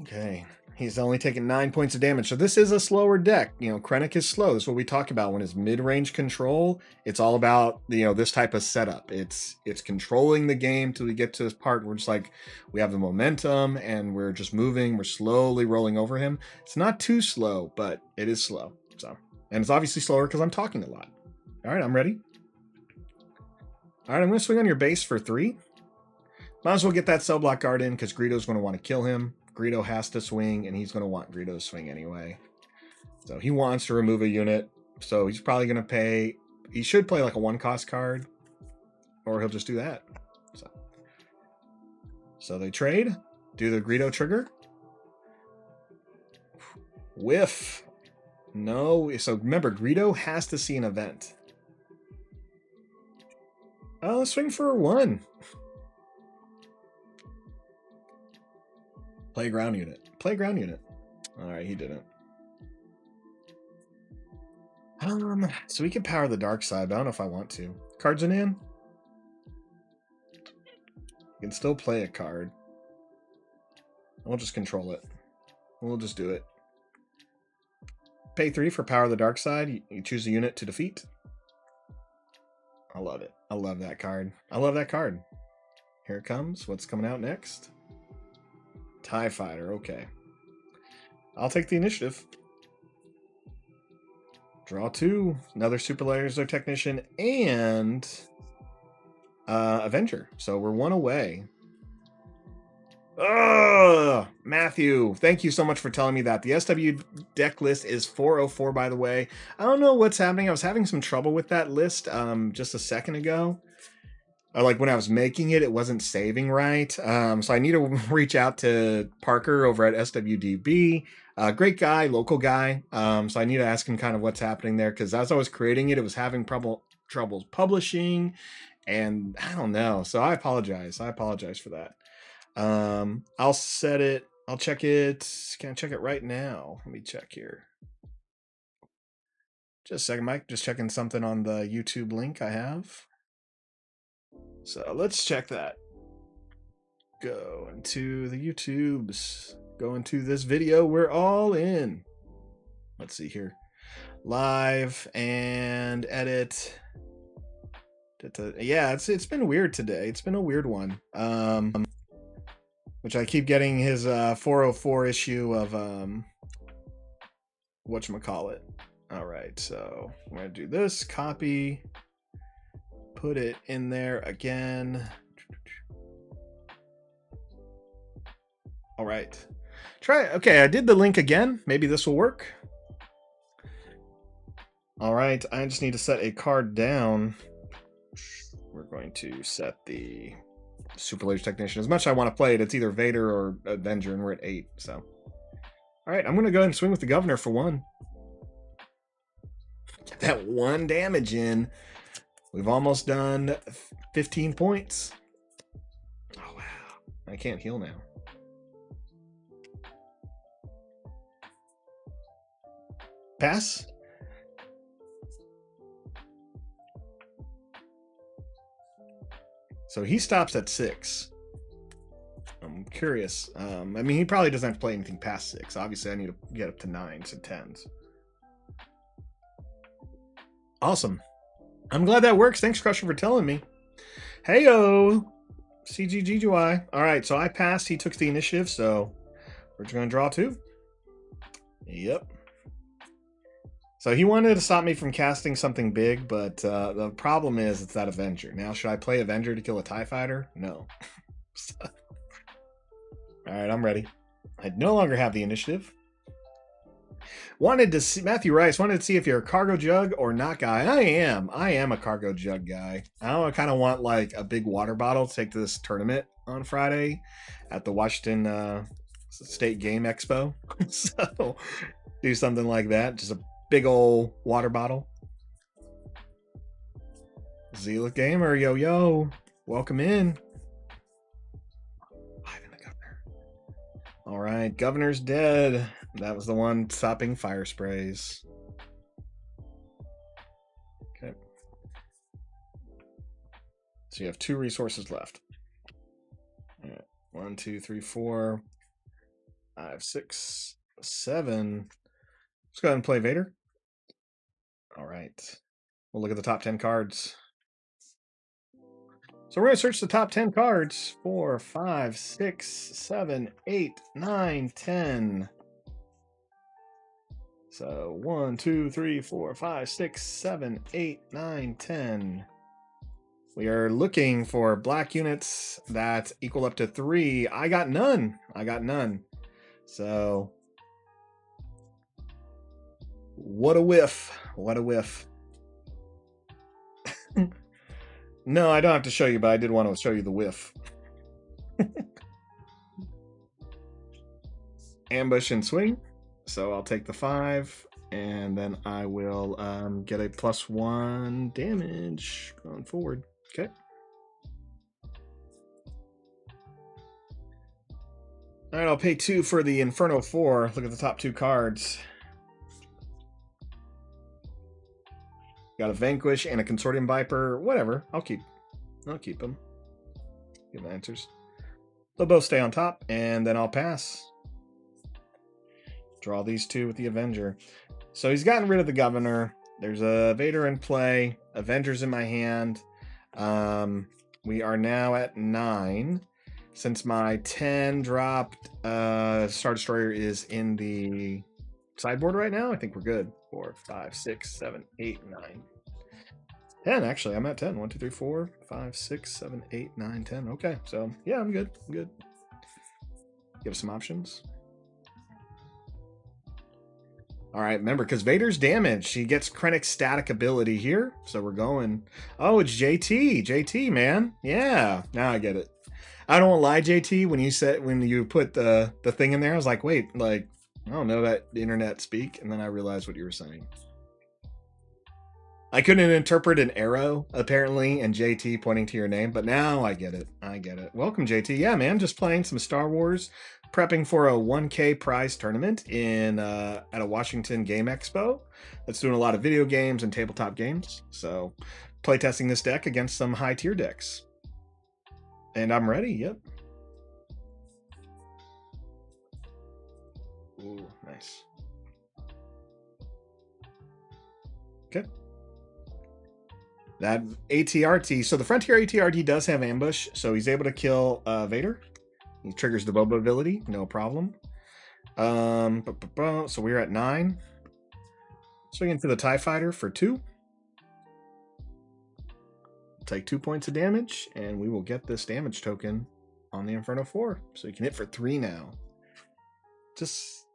Okay. He's only taking 9 points of damage. So this is a slower deck. You know, Krennic is slow. That's what we talk about when it's mid-range control. It's all about, you know, this type of setup. It's controlling the game till we get to this part where it's like we have the momentum and we're just moving. We're slowly rolling over him. It's not too slow, but it is slow. So, and it's obviously slower because I'm talking a lot. All right, I'm ready. All right, I'm going to swing on your base for 3. Might as well get that cell block guard in because Greedo's going to want to kill him. Greedo has to swing, and he's going to want Greedo to swing anyway. So he wants to remove a unit. So he's probably going to pay... He should play like a 1-cost card. Or he'll just do that. So they trade. Do the Greedo trigger. Whiff. No. So remember, Greedo has to see an event. Oh, let's swing for 1. Playground unit. Playground unit. All right, he didn't. So we can power the dark side, but I don't know if I want to. Cards in hand. You can still play a card. We'll just control it. We'll just do it. Pay 3 for power the dark side. You choose a unit to defeat. I love it. I love that card. I love that card. Here it comes. What's coming out next? TIE Fighter, okay. I'll take the initiative. Draw 2. Another Super Laser Technician and Avenger. So we're 1 away. Ugh! Matthew, thank you so much for telling me that. The SW deck list is 404, by the way. I don't know what's happening. I was having some trouble with that list just a second ago. Like when I was making it, it wasn't saving right. So I need to reach out to Parker over at SWDB. Great guy, local guy. So I need to ask him kind of what's happening there, because as I was creating it, it was having troubles publishing, and I don't know. So I apologize. I apologize for that. I'll set it. I'll check it. Can I check it right now? Let me check here. Just a second, Mike. Just checking something on the YouTube link I have. So let's check that. Go into the YouTubes. Go into this video. We're all in. Let's see here. Live and edit. Yeah, it's been weird today. It's been a weird one. Which I keep getting his 404 issue of whatchamacallit. All right, so I'm gonna do this. Copy. Put it in there again. All right. Try it. Okay, I did the link again. Maybe this will work. All right, I just need to set a card down. We're going to set the Super Laser Technician. As much as I want to play it, it's either Vader or Avenger, and we're at 8. So, all right, I'm going to go ahead and swing with the Governor for 1. Get that 1 damage in. We've almost done 15 points. Oh, wow. I can't heal now. Pass. So he stops at 6. I'm curious. I mean, he probably doesn't have to play anything past 6. Obviously, I need to get up to 9s and 10s. Awesome. I'm glad that works. Thanks, Crusher, for telling me. Heyo! CGGGY. All right, so I passed. He took the initiative, so we're just going to draw 2. Yep. So he wanted to stop me from casting something big, but the problem is it's that Avenger. Now, should I play Avenger to kill a TIE Fighter? No. All right, I'm ready. I no longer have the initiative. Wanted to see Matthew Rice wanted to see if you're a cargo jug or not guy. I am a cargo jug guy. I kind of want like a big water bottle to take to this tournament on Friday at the Washington State Game Expo. So do something like that. Just a big old water bottle. Zealot Gamer, yo, welcome in. Ivan the Governor. All right, Governor's dead. That was the one stopping fire sprays. Okay. So you have 2 resources left. All right. 1, 2, 3, 4. 5, 6, 7. Let's go ahead and play Vader. All right. We'll look at the top 10 cards. So we're going to search the top 10 cards. 4, 5, 6, 7, 8, 9, 10. So 1, 2, 3, 4, 5, 6, 7, 8, 9, 10. We are looking for black units that equal up to 3. I got none. I got none. So what a whiff. What a whiff. No, I don't have to show you, but I did want to show you the whiff. Ambush and swing. So I'll take the 5, and then I will get a +1 damage going forward. Okay. All right, I'll pay 2 for the Inferno 4. Look at the top 2 cards. Got a Vanquish and a Consortium Viper. Whatever. I'll keep them. Give them answers. They'll both stay on top, and then I'll pass. Draw these 2 with the Avenger. So he's gotten rid of the Governor. There's a Vader in play. Avenger's in my hand. We are now at 9. Since my 10 dropped, Star Destroyer is in the sideboard right now. I think we're good. 4, 5, 6, 7, 8, 9. 10, actually. I'm at 10. 1, 2, 3, 4, 5, 6, 7, 8, 9, 10. Okay, so yeah, I'm good. I'm good. Give us some options. All right, remember, because Vader's damaged, he gets Krennic's static ability here. So we're going. Oh, it's JT. JT, man. Yeah, now I get it. I don't lie, JT. When you put the thing in there, I was like, wait, like, I don't know that internet speak, and then I realized what you were saying. I couldn't interpret an arrow, apparently, and JT pointing to your name, but now I get it. I get it. Welcome, JT. Yeah, man, just playing some Star Wars, prepping for a 1K prize tournament in at a Washington Game Expo. That's doing a lot of video games and tabletop games. So, playtesting this deck against some high-tier decks. And I'm ready, yep. Ooh, nice. Okay. That ATRT, so the Frontier ATRT does have ambush, so he's able to kill Vader. He triggers the Boba ability, no problem. So we're at 9. Swing into the TIE Fighter for 2. Take 2 points of damage, and we will get this damage token on the Inferno 4. So you can hit for 3 now. Just,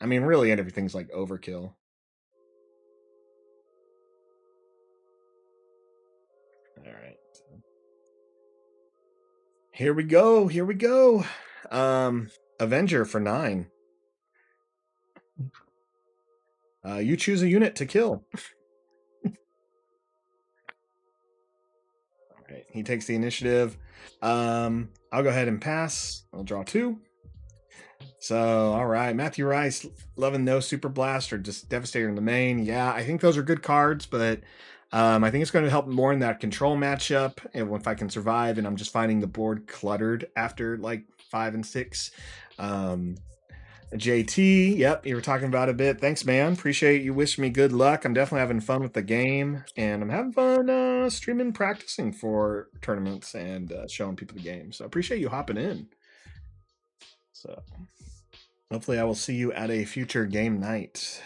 I mean, really, everything's like overkill. All right. Here we go. Here we go. Avenger for 9. You choose a unit to kill. All right. He takes the initiative. I'll go ahead and pass. I'll draw 2. So, all right. Matthew Rice, loving no Super Blast or just Devastator in the main. Yeah, I think those are good cards, but I think it's going to help more in that control matchup. And if I can survive, and I'm just finding the board cluttered after like 5 and 6. JT, yep, you were talking about a bit. Thanks, man. Appreciate you wishing me good luck. I'm definitely having fun with the game, and I'm having fun streaming, practicing for tournaments, and showing people the game. So I appreciate you hopping in. So hopefully I will see you at a future game night.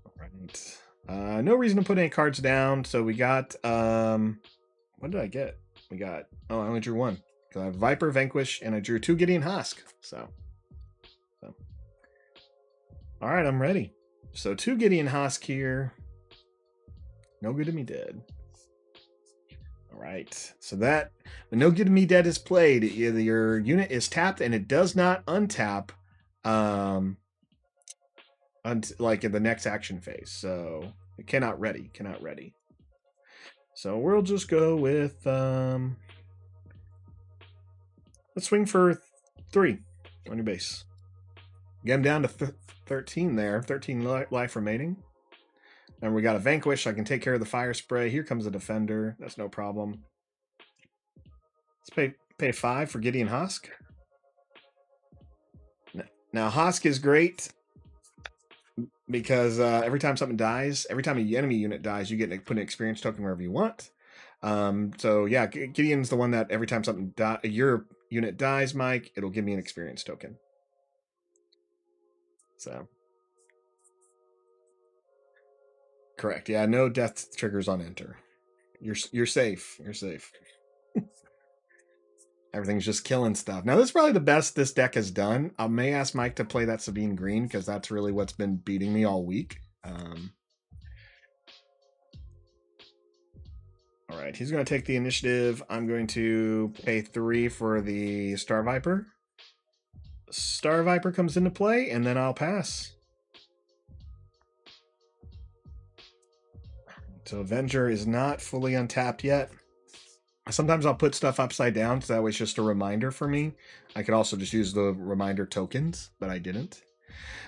All right. No reason to put any cards down. So we got, what did I get? We got, oh, I only drew 1. I have Viper, Vanquish, and I drew 2 Gideon Husk. So. All right, I'm ready. So 2 Gideon Husk here. No Good to Me Dead. All right. So that, when No Good to Me Dead is played, either your unit is tapped and it does not untap like in the next action phase. So it cannot ready. So we'll just go with let's swing for 3 on your base. Get him down to 13 there. 13 life remaining. And we got a Vanquish. I can take care of the fire spray. Here comes a Defender. That's no problem. Let's pay Pay 5 for Gideon Hosk. Now Hosk is great because every time something dies, every time an enemy unit dies, you get to put an experience token wherever you want. So yeah, Gideon's the one that every time something your unit dies, Mike, it'll give me an experience token. So correct. Yeah, no death triggers on enter. You're safe. You're safe. Everything's just killing stuff. Now, this is probably the best this deck has done. I may ask Mike to play that Sabine green because that's really what's been beating me all week. All right, he's going to take the initiative. I'm going to pay 3 for the Star Viper. Star Viper comes into play, and then I'll pass. So Avenger is not fully untapped yet. Sometimes I'll put stuff upside down, so that way it's just a reminder for me. I could also just use the reminder tokens, but I didn't.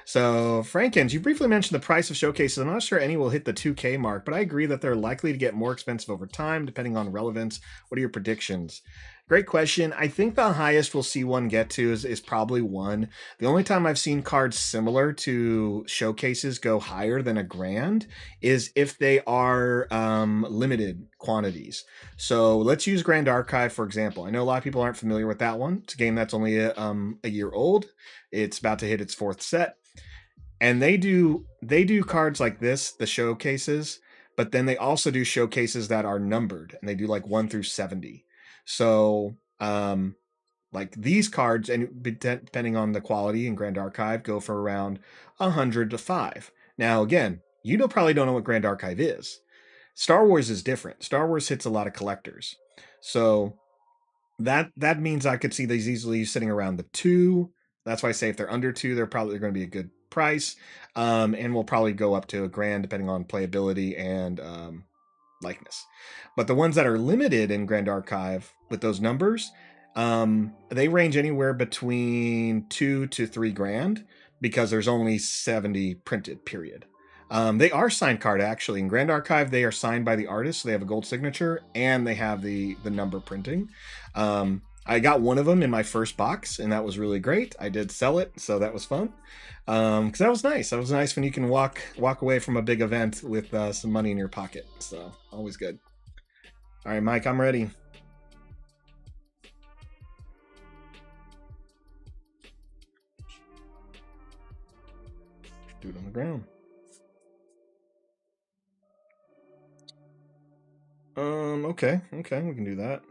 So, Frankens, you briefly mentioned the price of showcases. I'm not sure any will hit the 2K mark, but I agree that they're likely to get more expensive over time, depending on relevance. What are your predictions? Great question. I think the highest we'll see one get to is probably 1. The only time I've seen cards similar to showcases go higher than $1,000 is if they are limited quantities. So let's use Grand Archive, for example. I know a lot of people aren't familiar with that one. It's a game that's only a year old. It's about to hit its 4th set. And they do cards like this, the showcases, but then they also do showcases that are numbered, and they do like 1 through 70. So, like these cards, and depending on the quality in Grand Archive, go for around 100 to 5. Now, again, you probably don't know what Grand Archive is. Star Wars is different. Star Wars hits a lot of collectors, so that means I could see these easily sitting around the 2. That's why I say if they're under 2, they're probably going to be a good price, and we'll probably go up to $1,000 depending on playability and likeness. But the ones that are limited in Grand Archive with those numbers, they range anywhere between $2 to $3,000 because there's only 70 printed. Period. They are signed card actually in Grand Archive. They are signed by the artist, so they have a gold signature and they have the number printing. I got one of them in my first box, and that was really great. I did sell it, so that was fun. Because that was nice. That was nice when you can walk away from a big event with some money in your pocket. So always good. All right, Mike, I'm ready. Do it on the ground. Okay, we can do that.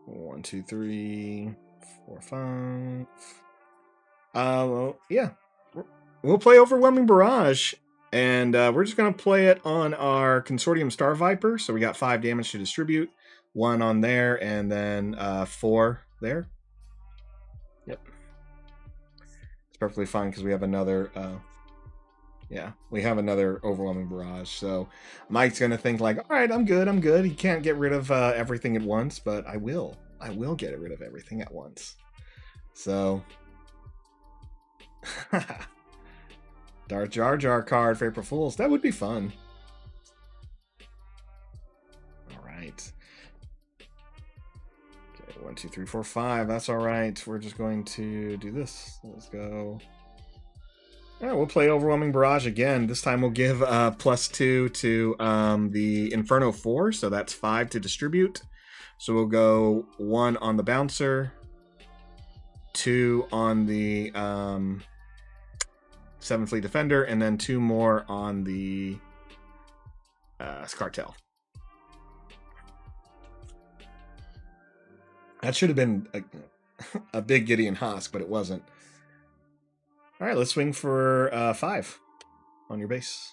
1, 2, 3, 4, 5. Well, yeah, we'll play Overwhelming Barrage, and we're just gonna play it on our Consortium Star Viper. So we got 5 damage to distribute, 1 on there, and then 4 there. Yep, it's perfectly fine because we have another. Yeah, we have another Overwhelming Barrage. So Mike's gonna think like, all right, I'm good. He can't get rid of everything at once, but I will get rid of everything at once. So Darth Jar Jar card for April Fools. That would be fun. All right. Okay, 1, 2, 3, 4, 5. That's all right. We're just going to do this. Let's go. All right, we'll play Overwhelming Barrage again. This time we'll give +2 to the Inferno 4, so that's 5 to distribute. So we'll go 1 on the Bouncer, 2 on the 7 Fleet Defender, and then 2 more on the Cartel. That should have been a big Gideon Hosk, but it wasn't. All right, let's swing for 5 on your base.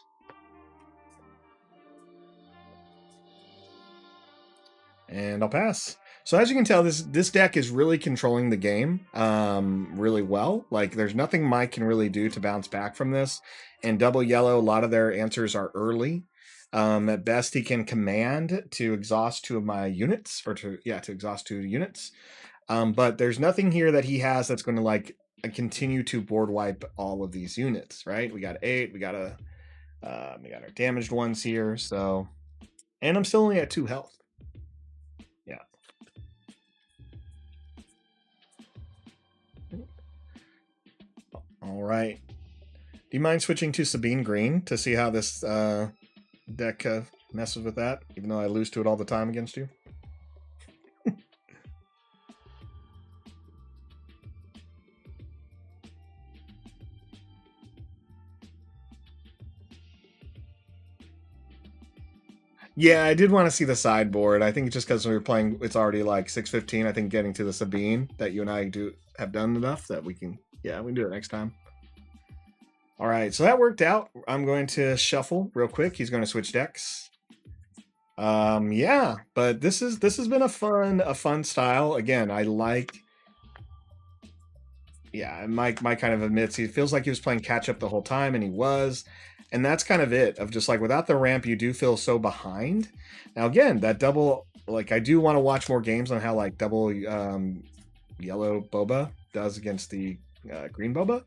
And I'll pass. So as you can tell, this deck is really controlling the game really well. Like, there's nothing Mike can really do to bounce back from this. And double yellow, a lot of their answers are early. At best, he can command to exhaust 2 of my units, or to exhaust 2 units. But there's nothing here that he has that's going to like continue to board wipe all of these units, right? We got 8. We got our damaged ones here. So, and I'm still only at 2 health. Yeah. All right. Do you mind switching to Sabine Green to see how this deck messes with that, even though I lose to it all the time against you? Yeah, I did want to see the sideboard. I think just because we were playing, it's already like 6:15. I think getting to the Sabine that you and I have done enough that we can, yeah, we can do it next time. All right, so that worked out. I'm going to shuffle real quick. He's going to switch decks. Yeah, but this has been a fun style. Again, I like. Yeah, Mike kind of admits he feels like he was playing catch up the whole time, and he was. And that's kind of it, of just like without the ramp, you do feel so behind. Now, again, that double, like, I do want to watch more games on how, like, double yellow Boba does against the green Boba.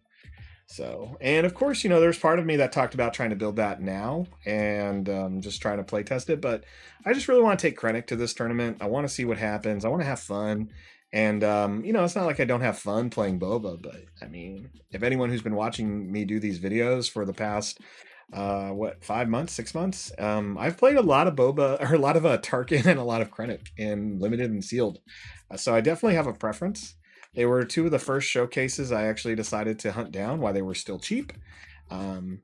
So, and of course, there's part of me that talked about trying to build that now and just trying to play test it. But I just really want to take Krennic to this tournament. I want to see what happens. I want to have fun. And, it's not like I don't have fun playing Boba, but I mean, if anyone who's been watching me do these videos for the past, 5 months, 6 months, I've played a lot of Boba, or a lot of Tarkin and a lot of Krennic in limited and sealed. So I definitely have a preference. They were two of the first showcases I actually decided to hunt down while they were still cheap. I'm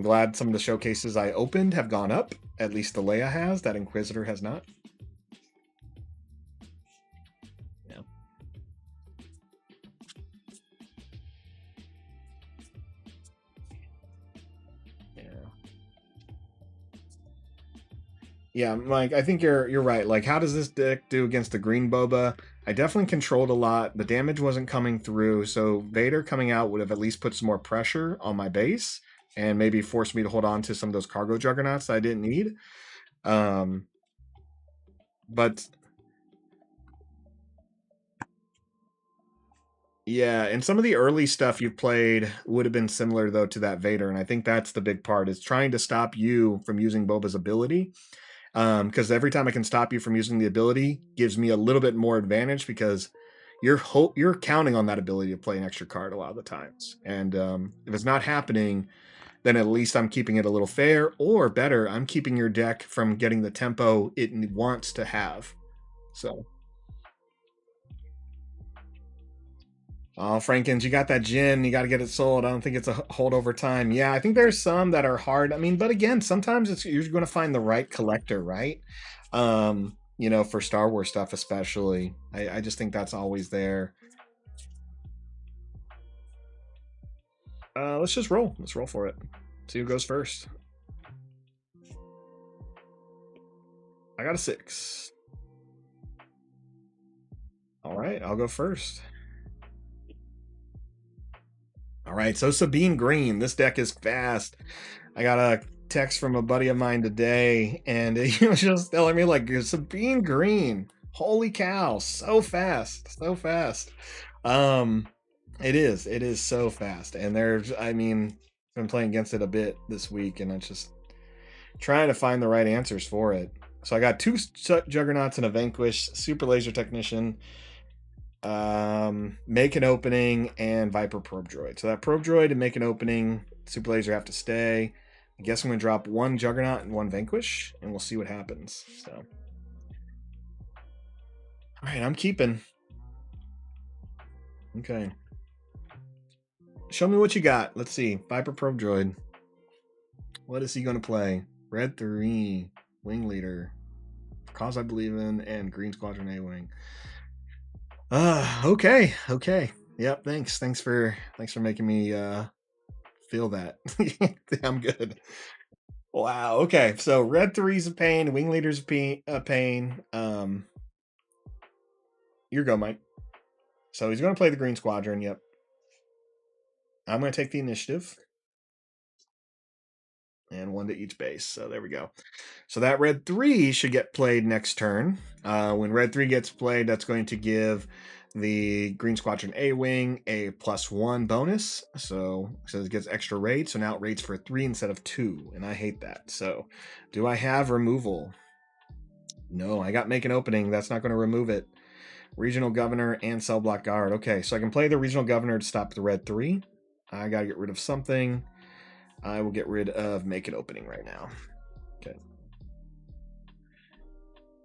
glad some of the showcases I opened have gone up. At least the Leia has. That Inquisitor has not. Yeah. Yeah. Yeah, Mike, I think you're right. Like, how does this deck do against the green Boba? I definitely controlled a lot. The damage wasn't coming through, so Vader coming out would have at least put some more pressure on my base and maybe forced me to hold on to some of those cargo juggernauts I didn't need. Um, but yeah, and some of the early stuff you played would have been similar though to that Vader, and I think that's the big part is trying to stop you from using Boba's ability. Because every time I can stop you from using the ability gives me a little bit more advantage because you're counting on that ability to play an extra card a lot of the times. And if it's not happening, then at least I'm keeping it a little fair, or better, I'm keeping your deck from getting the tempo it wants to have. So, oh, Frankens, you got that gin, you got to get it sold. I don't think it's a holdover time. Yeah, I think there's some that are hard. I mean, but again, sometimes you're going to find the right collector, right? For Star Wars stuff, especially. I just think that's always there. Let's just roll. Let's roll for it. See who goes first. I got a 6. All right, I'll go first. All right, so Sabine Green. This deck is fast. I got a text from a buddy of mine today, and he was just telling me, like, Sabine Green. Holy cow, so fast. So fast. Um, it is so fast. And I mean, been playing against it a bit this week, and it's just trying to find the right answers for it. So I got 2 Juggernauts and a Vanquish, Super Laser Technician, make an opening, and Viper Probe Droid. So that Probe Droid and make an opening, Super Laser have to stay. I guess I'm gonna drop 1 Juggernaut and 1 Vanquish, and we'll see what happens. So, all right, I'm keeping. Okay, show me what you got. Let's see, Viper Probe Droid. What is he gonna play? Red 3, Wing Leader, Cause I Believe In, and Green Squadron A-Wing. Okay. Yep, thanks for making me feel that. I'm good. Wow, okay. So red 3's a pain, wing leader's a pain. Your go, Mike. So he's gonna play the Green Squadron, yep. I'm gonna take the initiative. And 1 to each base. So there we go. So that red 3 should get played next turn. When red 3 gets played, that's going to give the Green Squadron A-Wing a +1 bonus. So it gets extra raid. So now it raids for 3 instead of 2. And I hate that. So do I have removal? No, I got make an opening. That's not going to remove it. Regional Governor and Cell Block Guard. Okay, so I can play the Regional Governor to stop the red 3. I gotta get rid of something. I will get rid of make it opening right now. Okay.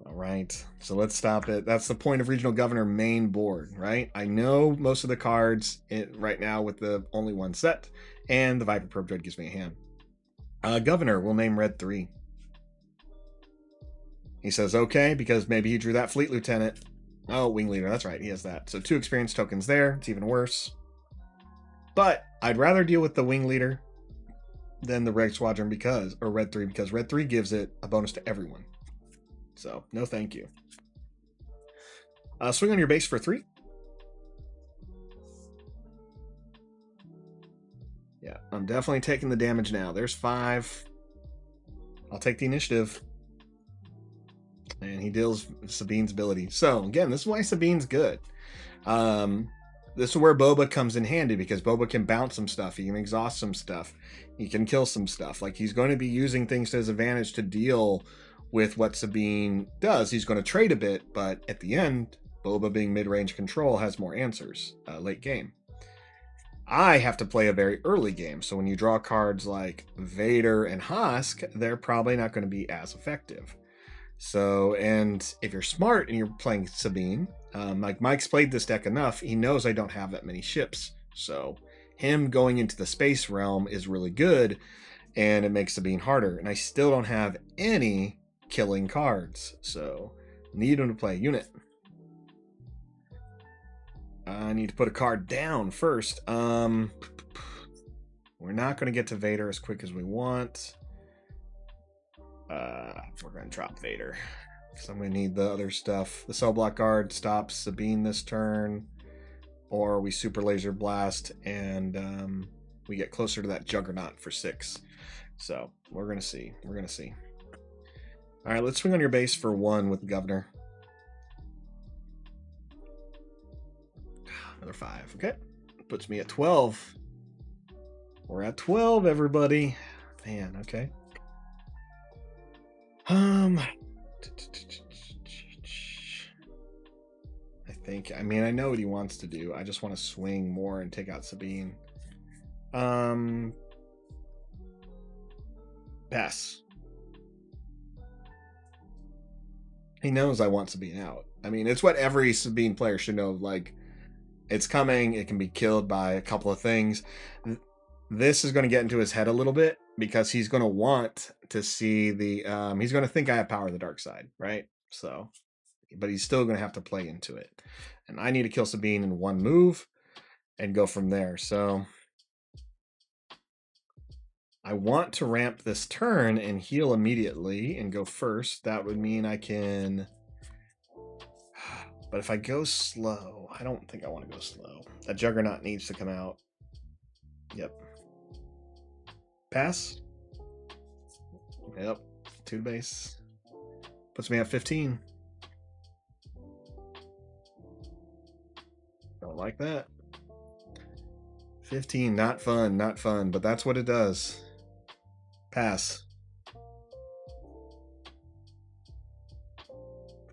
All right, so let's stop it. That's the point of Regional Governor main board, right? I know most of the cards right now with the only one set, and the Viper Probe Droid gives me a hand. Governor will name Red 3. He says, okay, because maybe he drew that Fleet Lieutenant. Oh, Wing Leader, that's right, he has that. So 2 experience tokens there, it's even worse. But I'd rather deal with the Wing Leader than the Red Squadron or Red 3, because Red 3 gives it a bonus to everyone. So, no thank you. Swing on your base for 3. Yeah, I'm definitely taking the damage now. There's 5. I'll take the initiative. And he deals Sabine's ability. So, again, this is why Sabine's good. This is where Boba comes in handy, because Boba can bounce some stuff. He can exhaust some stuff. He can kill some stuff. Like, he's going to be using things to his advantage to deal with what Sabine does. He's going to trade a bit, but at the end, Boba being mid-range control has more answers late game. I have to play a very early game, so when you draw cards like Vader and Husk, they're probably not going to be as effective. So, and if you're smart and you're playing Sabine, like Mike's played this deck enough, he knows I don't have that many ships. So him going into the space realm is really good, and it makes Sabine harder. And I still don't have any killing cards, so need him to play a unit. I need to put a card down first. We're not going to get to Vader as quick as we want. We're going to drop Vader. So I'm going to need the other stuff. The Cell Block Guard stops Sabine this turn. Or we Super Laser Blast and we get closer to that Juggernaut for 6. So we're going to see. We're going to see. All right, let's swing on your base for 1 with the Governor. Another 5. Okay. Puts me at 12. We're at 12, everybody. Man, okay. I think, I mean, I know what he wants to do. I just want to swing more and take out Sabine. Pass. He knows I want Sabine out. I mean, it's what every Sabine player should know. Like, it's coming. It can be killed by a couple of things. This is going to get into his head a little bit, because he's going to want to see the he's going to think I have power of the dark side, right? So, but he's still going to have to play into it, and I need to kill Sabine in 1 move and go from there. So I want to ramp this turn and heal immediately and go first. That would mean I can, but if I go slow, I don't think I want to go slow. That Juggernaut needs to come out. Yep. Pass. Yep. 2 to base. Puts me at 15. Don't like that. 15. Not fun. Not fun. But that's what it does. Pass.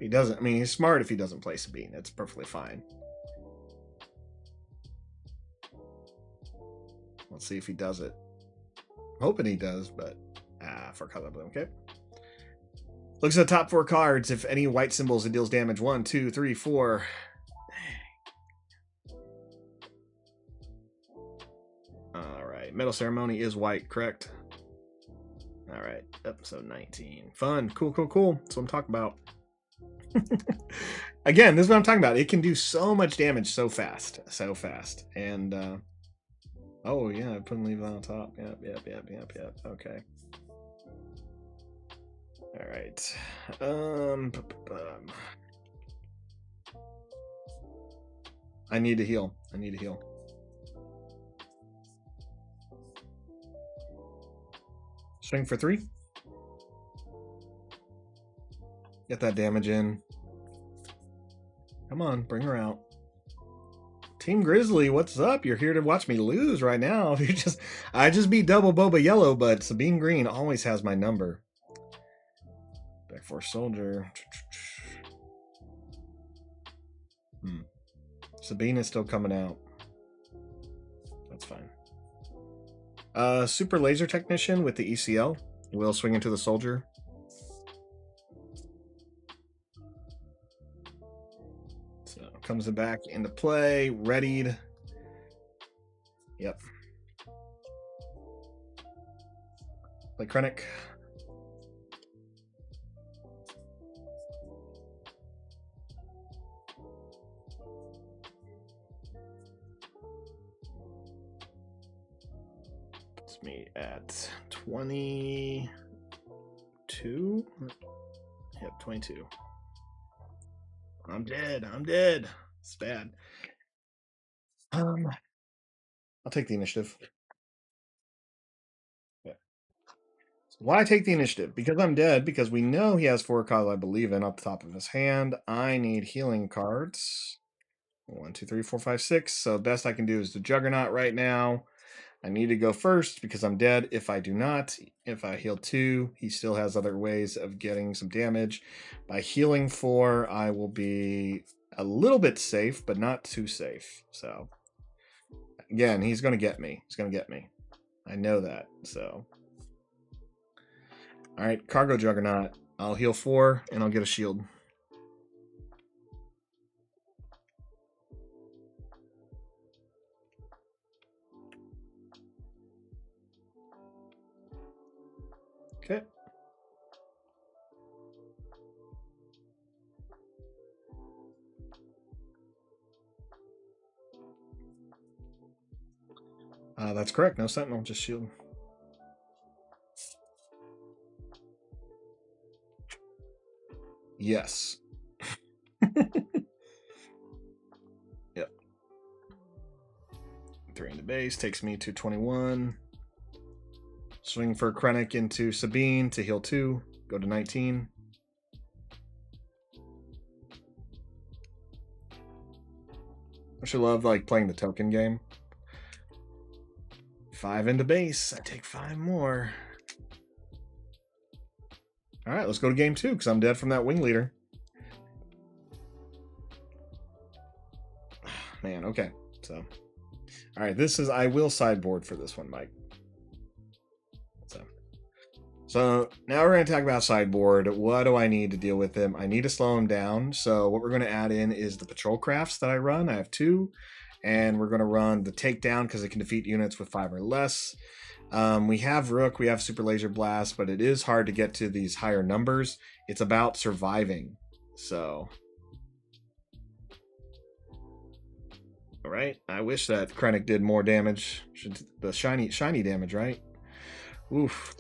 He doesn't. I mean, he's smart if he doesn't play Sabine. It's perfectly fine. Let's see if he does it. Hoping he does, but for color bloom. Okay. Looks at the top 4 cards. If any white symbols, it deals damage. 1, 2, 3, 4. All right. Metal Ceremony is white, correct? All right. Episode 19. Fun. Cool, cool, cool. That's what I'm talking about. Again, this is what I'm talking about. It can do so much damage so fast. So fast. And, oh, yeah, I put and leave that on top. Yep. Okay. All right. I need to heal. Swing for 3. Get that damage in. Come on, bring her out. Team Grizzly, what's up? You're here to watch me lose right now. I just beat double Boba yellow, but Sabine green always has my number. Back for soldier. Sabine is still coming out. That's fine. Super Laser Technician with the ECL. Will swing into the soldier. So comes it back into play, readied. Yep. Play Krennic. Puts me at 22. Yep, 22. I'm dead. I'm dead. It's bad. I'll take the initiative. Yeah. So why take the initiative? Because I'm dead. Because we know he has 4 cards I believe in up the top of his hand. I need healing cards. 1, 2, 3, 4, 5, 6. So best I can do is the Juggernaut right now. I need to go first because I'm dead. If I do not, if I heal 2, he still has other ways of getting some damage. By healing 4, I will be a little bit safe, but not too safe. So again, he's going to get me. He's going to get me. I know that. So all right, Cargo Juggernaut. I'll heal 4 and I'll get a shield. Okay. That's correct. No Sentinel, just shield. Yes. Yep. 3 into base takes me to 21. Swing for Krennic into Sabine to heal 2. Go to 19. I should love like playing the token game. 5 into base. I take 5 more. All right, let's go to game 2 because I'm dead from that wing leader. Man, okay. So, all right, this is I will sideboard for this one, Mike. So now we're going to talk about sideboard. What do I need to deal with him? I need to slow him down. So what we're going to add in is the patrol crafts that I run. I have 2. And we're going to run the takedown because it can defeat units with 5 or less. We have Rook, we have Super Laser Blast, but it is hard to get to these higher numbers. It's about surviving. So, all right. I wish that Krennic did more damage. The shiny damage, right? Oof.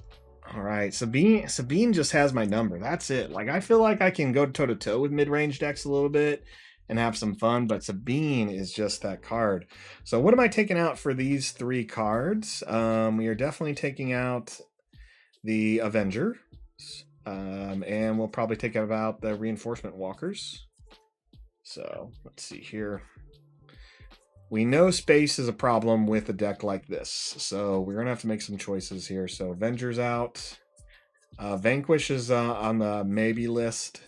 All right, Sabine just has my number. That's it. Like, I feel like I can go toe-to-toe with mid-range decks a little bit and have some fun, but Sabine is just that card. So what am I taking out for these 3 cards? We are definitely taking out the Avenger, and we'll probably take out the Reinforcement Walkers. So let's see here. We know space is a problem with a deck like this, so we're going to have to make some choices here. So Avengers out. Vanquish is on the maybe list.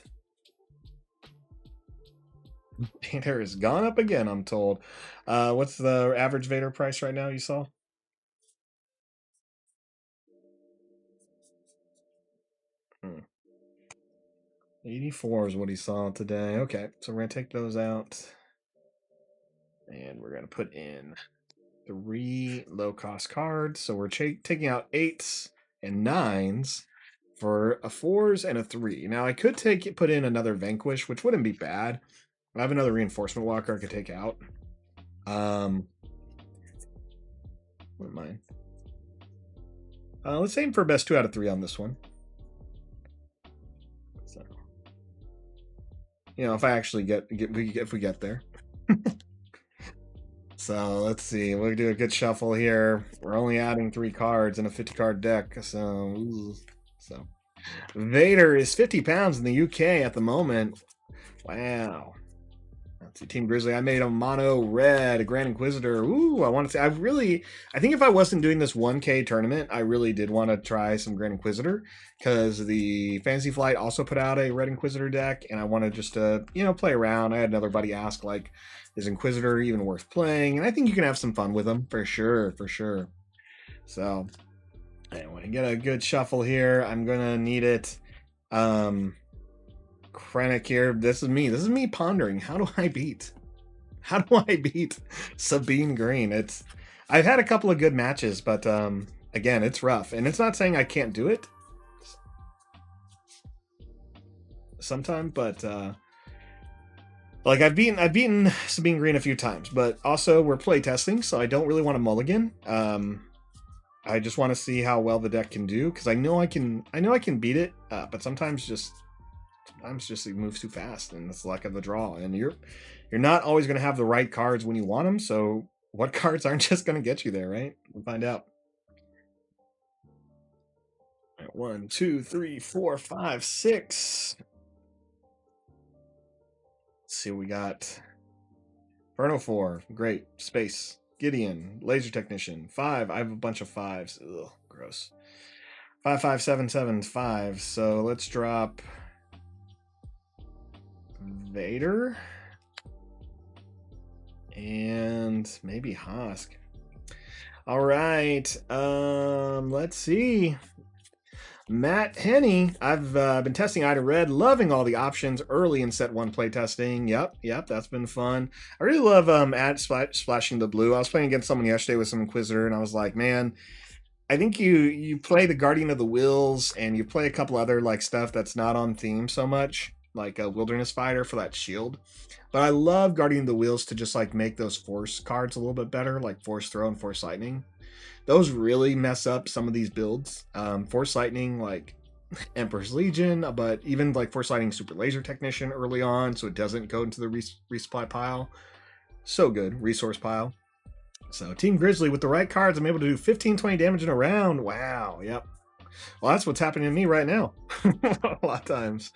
Vader has gone up again, I'm told. What's the average Vader price right now you saw? Hmm. 84 is what he saw today. Okay, so we're going to take those out. And we're going to put in 3 low-cost cards. So we're taking out 8s and 9s for a 4s and a 3. Now, I could put in another Vanquish, which wouldn't be bad. I have another Reinforcement Walker I could take out. Wouldn't mind. Let's aim for best 2 out of 3 on this one. So, you know, if I actually if we get there. So let's see. We'll do a good shuffle here. We're only adding 3 cards in a 50-card deck. So Vader is 50 pounds in the UK at the moment. Wow. Let's see. Team Grizzly. I made a mono red, a Grand Inquisitor. Ooh, I want to say I think if I wasn't doing this 1K tournament, I really did want to try some Grand Inquisitor because the Fantasy Flight also put out a Red Inquisitor deck, and I wanted just to, play around. I had another buddy ask, like, is Inquisitor even worth playing? And I think you can have some fun with them for sure, for sure. So anyway, get a good shuffle here. I'm gonna need it. Krennic here. This is me. This is me pondering. How do I beat Sabine Green? I've had a couple of good matches, but again, it's rough. And it's not saying I can't do it sometime, but like I've beaten Sabine Green a few times, but also we're playtesting, so I don't really want to mulligan. I just want to see how well the deck can do, because I know I can beat it, but sometimes it moves too fast, and it's the luck of the draw. And you're not always going to have the right cards when you want them. So what cards aren't just going to get you there, right? We'll find out. All right, 1, 2, 3, 4, 5, 6. Let's see what we got. Inferno 4, great. Space. Gideon, Laser Technician, 5. I have a bunch of 5s. Ugh, gross. 5, 5, 7, 7, 5. So let's drop Vader and maybe Hosk. All right. Let's see. Matt Henney, I've been testing Ida Red, loving all the options early in set 1 playtesting. Yep, that's been fun. I really love splashing the blue. I was playing against someone yesterday with some Inquisitor, and I was like, man, I think you play the Guardian of the Wills, and you play a couple other like stuff that's not on theme so much, like a Wilderness Fighter for that shield. But I love Guardian of the Wills to just like make those Force cards a little bit better, like Force Throw and Force Lightning. Those really mess up some of these builds. Force Lightning, like Emperor's Legion, but even like Force Lightning Super Laser Technician early on, so it doesn't go into the resupply pile. So good. Resource pile. So Team Grizzly, with the right cards, I'm able to do 15, 20 damage in a round. Wow, yep. Well, that's what's happening to me right now. A lot of times.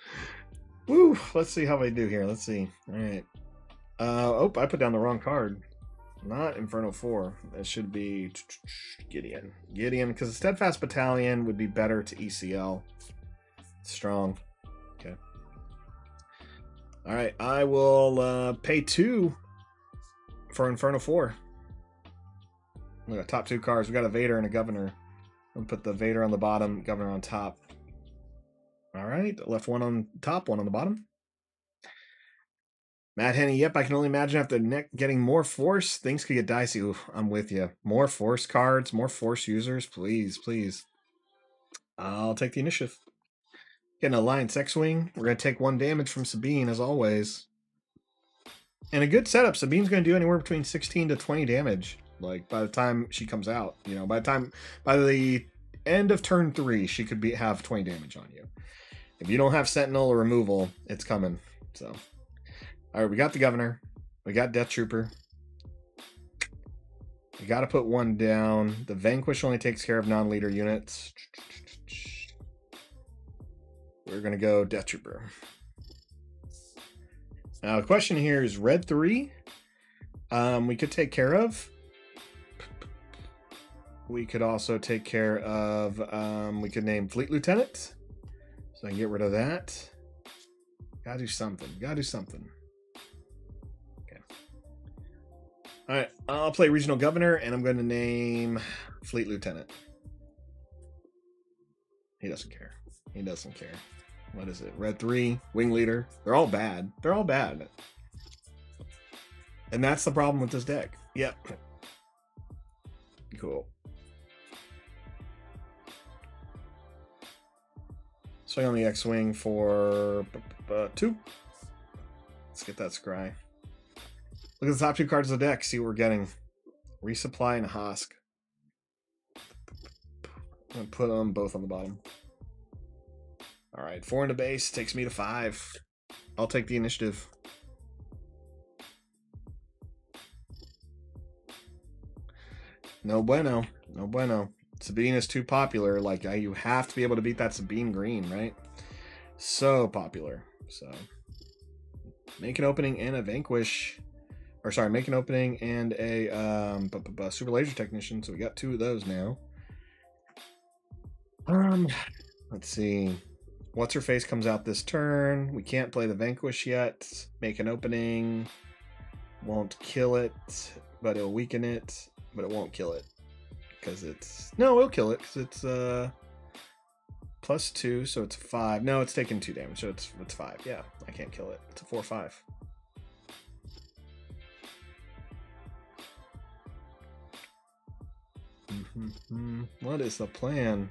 Woo, let's see how I do here. Let's see. All right. Oh, I put down the wrong card. Not Inferno 4. That should be Gideon. Because the Steadfast Battalion would be better to ECL. Strong. Okay. All right. I will pay 2 for Inferno 4. We got top 2 cards. We got a Vader and a Governor. I'll put the Vader on the bottom, Governor on top. All right. Left one on top, one on the bottom. Matt Henney, yep, I can only imagine after getting more Force, things could get dicey. Ooh, I'm with you. More Force cards, more Force users, please, please. I'll take the initiative. Getting an Alliance X-Wing. We're going to take 1 damage from Sabine, as always. And a good setup. Sabine's going to do anywhere between 16 to 20 damage. Like, by the time she comes out. You know, by the end of turn 3, she could have 20 damage on you. If you don't have Sentinel or Removal, it's coming. So... All right, we got the Governor. We got Death Trooper. We got to put 1 down. The Vanquish only takes care of non-leader units. We're going to go Death Trooper. Now, the question here is Red 3. We could take care of. We could also take care of... we could name Fleet Lieutenant. So I can get rid of that. Gotta do something. Gotta do something. All right, I'll play Regional Governor, and I'm going to name Fleet Lieutenant. He doesn't care. He doesn't care. What is it? Red 3, Wing Leader. They're all bad. They're all bad. And that's the problem with this deck. Yep. Cool. Swing on the X-Wing for 2. Let's get that scry. Look at the top 2 cards of the deck. See what we're getting. Resupply and Hosk. I'm going to put them both on the bottom. All right. 4 into base takes me to 5. I'll take the initiative. No bueno. No bueno. Sabine is too popular. Like, you have to be able to beat that Sabine Green, right? So popular. So, make an opening and a Vanquish. Or sorry, make an opening and a Super Laser Technician. So we got 2 of those now. Let's see. What's her face comes out this turn. We can't play the Vanquish yet. Make an opening. Won't kill it, but it'll weaken it, but it won't kill it. because it's... No, we'll kill it because it's +2, so it's 5. No, it's taking 2 damage, so it's 5. Yeah, I can't kill it. It's a 4/5. What is the plan?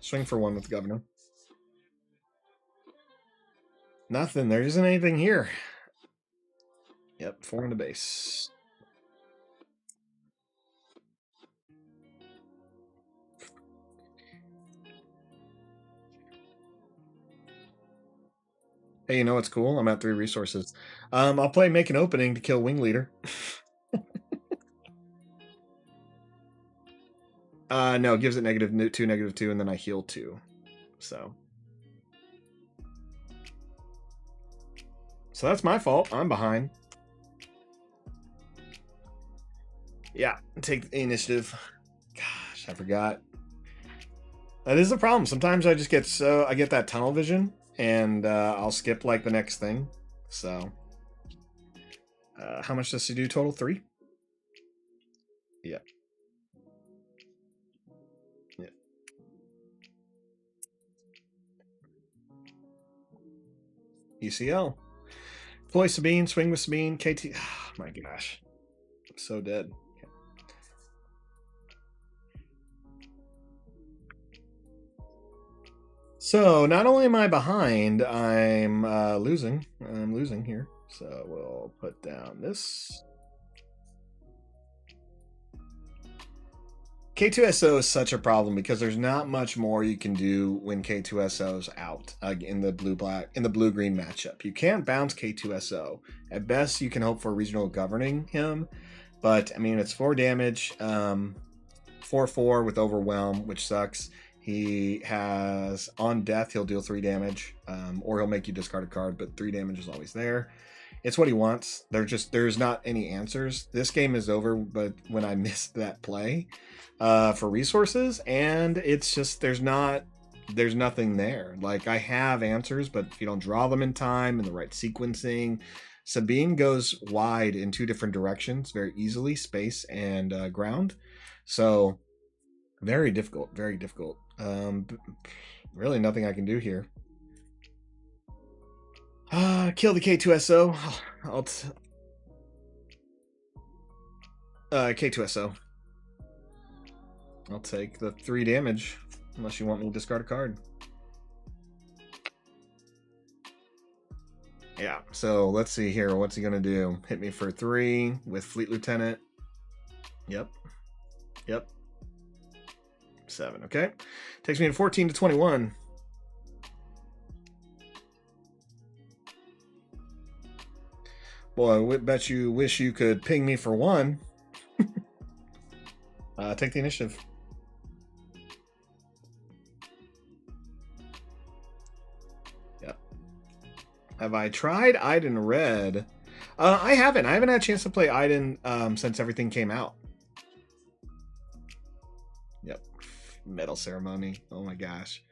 Swing for 1 with Governor. Nothing. There isn't anything here. Yep, 4 in the base. Hey, you know what's cool? I'm at 3 resources. I'll play Make an Opening to kill Wing Leader. No, it gives it -2, -2, and then I heal 2. So that's my fault. I'm behind. Yeah, take the initiative. Gosh, I forgot. That is the problem. Sometimes I just get I get that tunnel vision, and I'll skip like the next thing. So, how much does she do total? 3? Yeah. Yeah. ECL. Deploy Sabine, swing with Sabine, KT. Oh, my gosh. I'm so dead. So not only am I behind, I'm losing. I'm losing here. So we'll put down this. K2SO is such a problem because there's not much more you can do when K2SO's out in the blue-green matchup. You can't bounce K2SO. At best, you can hope for regional governing him, but I mean it's 4 damage, 4/4 with overwhelm, which sucks. He has on death he'll deal 3 damage, or he'll make you discard a card, but 3 damage is always there. It's what he wants. There's not any answers. This game is over, but when I missed that play for resources, and it's just there's nothing there. Like I have answers, but if you don't draw them in time and the right sequencing, Sabine goes wide in 2 different directions very easily, space and ground. So very difficult, very difficult. Really nothing I can do here. Kill the K2SO. K2SO. I'll take the 3 damage, unless you want me to discard a card. Yeah, so let's see here. What's he gonna do? Hit me for 3 with Fleet Lieutenant. Yep. 7, okay. Takes me to 14 to 21. Boy, I bet you wish you could ping me for 1. Take the initiative. Yep. Have I tried Iden Red? I haven't. I haven't had a chance to play Iden since everything came out. Yep. Medal Ceremony. Oh my gosh.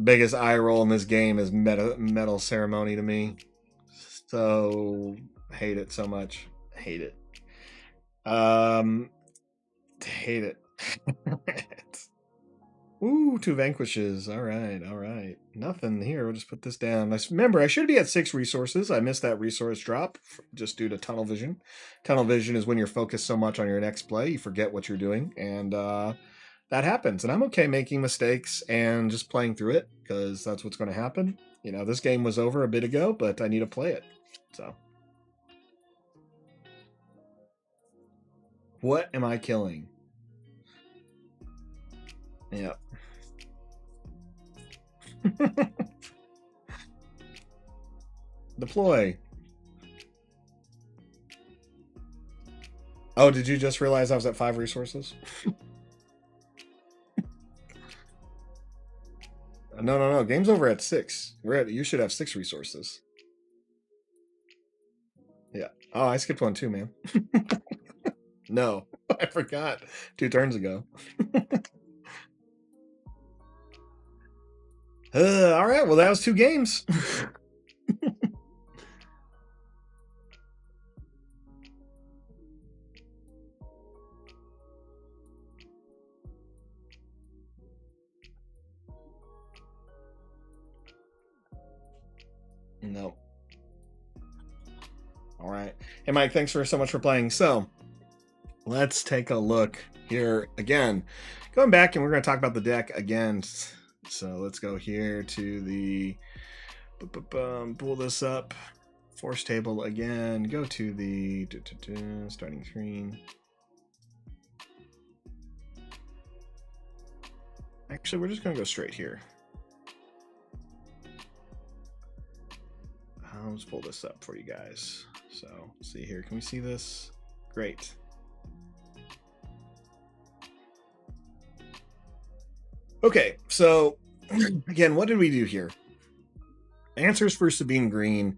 Biggest eye roll in this game is Medal Ceremony to me. So hate it so much. Hate it. Hate it. Ooh, 2 vanquishes. All right. Nothing here. We'll just put this down. Remember, I should be at 6 resources. I missed that resource drop just due to tunnel vision. Tunnel vision is when you're focused so much on your next play, you forget what you're doing, and that happens. And I'm okay making mistakes and just playing through it because that's what's going to happen. You know, this game was over a bit ago, but I need to play it. So, what am I killing? Yep. Deploy. Oh, did you just realize I was at 5 resources? No. Game's over at 6. You should have 6 resources. Yeah. Oh, I skipped 1 too, man. No, I forgot 2 turns ago. All right. Well, that was 2 games. No. All right. Hey, Mike, thanks for so much for playing. So let's take a look here again. Going back, and we're going to talk about the deck again. So let's go here to the pull this up. Force table again. Go to the starting screen. Actually, we're just going to go straight here. Let's pull this up for you guys. So, see here. Can we see this? Great. Okay, so again, what did we do here? Answers for Sabine Green.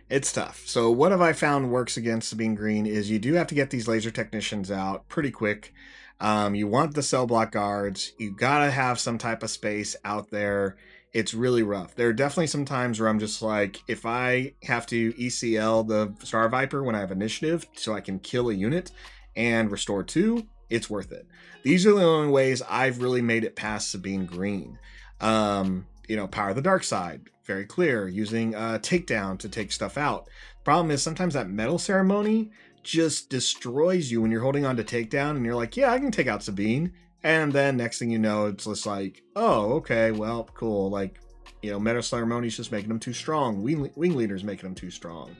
It's tough. So what have I found works against Sabine Green is you do have to get these laser technicians out pretty quick. You want the cell block guards. You gotta have some type of space out there. It's really rough. There are definitely some times where I'm just like, if I have to ECL the Star Viper when I have initiative so I can kill a unit and restore 2, it's worth it. These are the only ways I've really made it past Sabine Green. You know, Power of the Dark Side, very clear. Using Takedown to take stuff out. Problem is sometimes that Metal Ceremony just destroys you when you're holding on to Takedown and you're like, yeah, I can take out Sabine. And then next thing you know, it's just like, oh, okay, well, cool. Like, you know, Metal Ceremony's just making them too strong. Wing Leader's making them too strong.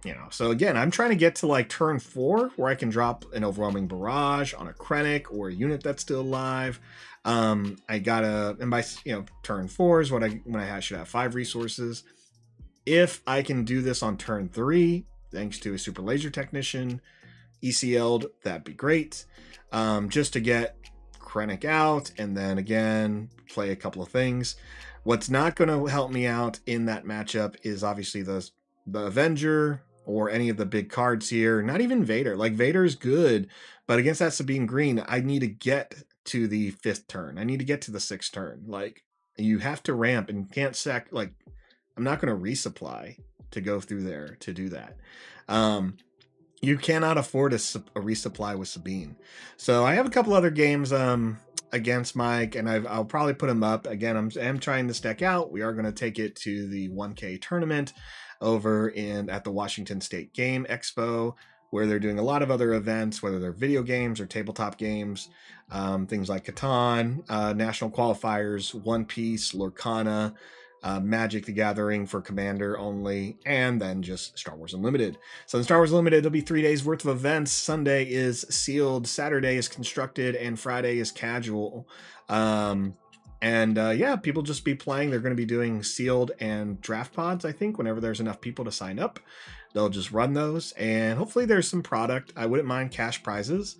You know, so again, I'm trying to get to like turn 4 where I can drop an Overwhelming Barrage on a Krennic or a unit that's still alive. I gotta, and by, you know, turn 4 is when I should have 5 resources. If I can do this on turn 3, thanks to a Super Laser Technician, ECL'd, that'd be great. Just to get Krennic out and then again play a couple of things. What's not going to help me out in that matchup is obviously the Avenger or any of the big cards here. Not even Vader. Like, Vader's good, but against that Sabine Green, I need to get to the 5th turn. I need to get to the 6th turn. Like, you have to ramp and can't sack. Like, I'm not going to resupply to go through there to do that. You cannot afford a resupply with Sabine. So I have a couple other games against Mike, and I'll probably put them up. Again, I'm trying this deck out. We are going to take it to the 1K tournament over at the Washington State Game Expo, where they're doing a lot of other events, whether they're video games or tabletop games, things like Catan, national qualifiers, One Piece, Lorcana, Magic the Gathering for Commander only, and then just Star Wars Unlimited. So in Star Wars Unlimited, it'll be 3 days worth of events. Sunday is sealed, Saturday is constructed, and Friday is casual. Yeah, people just be playing. They're going to be doing sealed and draft pods, I think, whenever there's enough people to sign up. They'll just run those, and hopefully there's some product. I wouldn't mind cash prizes,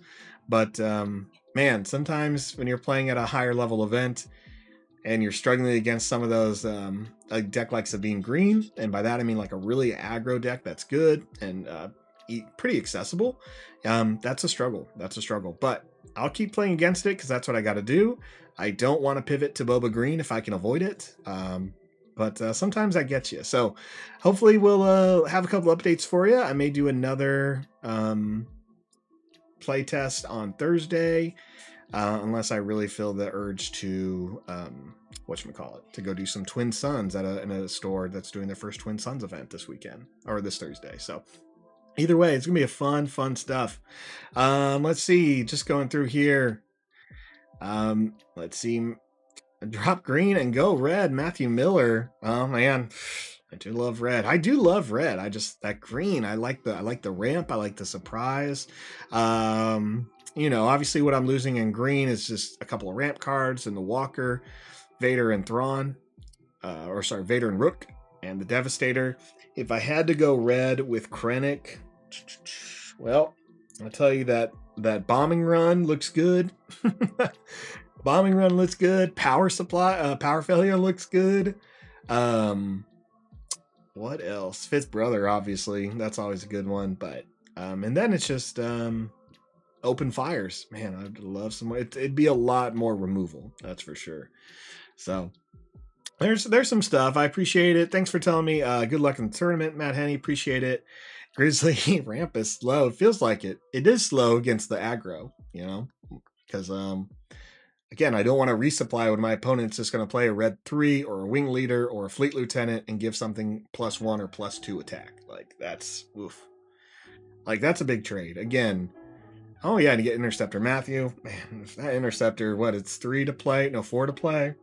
but man, sometimes when you're playing at a higher level event, and you're struggling against some of those, a deck like Sabine Green, and by that I mean like a really aggro deck that's good and pretty accessible, that's a struggle. That's a struggle. But I'll keep playing against it because that's what I got to do. I don't want to pivot to Boba Green if I can avoid it. But sometimes that gets you. So hopefully we'll have a couple updates for you. I may do another playtest on Thursday. Unless I really feel the urge to to go do some Twin Suns in a store that's doing their first Twin Suns event this weekend or this Thursday. So either way, it's gonna be a fun stuff. Let's see, just going through here. Let's see, drop green and go red. Matthew Miller. Oh man, I do love red. I just, that green, I like the ramp. I like the surprise. You know, obviously what I'm losing in green is just a couple of ramp cards and the Walker, Vader and Thrawn, Vader and Rook, and the Devastator. If I had to go red with Krennic, well, I'll tell you that bombing run looks good. Bombing run looks good. Power failure looks good. What else? Fifth brother, obviously, that's always a good one. But and then it's just open fires. Man, I'd love some more. It'd be a lot more removal, that's for sure. So there's some stuff. I appreciate it. Thanks for telling me. Good luck in the tournament, Matt Henney. Appreciate it. Grizzly ramp is slow. It feels like it is slow against the aggro, you know, because again, I don't want to resupply when my opponent's just going to play a red 3 or a wing leader or a fleet lieutenant and give something +1 or +2 attack. Like, that's oof. Like, that's a big trade. Again, oh yeah, to get Interceptor Matthew. Man, if that Interceptor, what, it's 3 to play? No, 4 to play.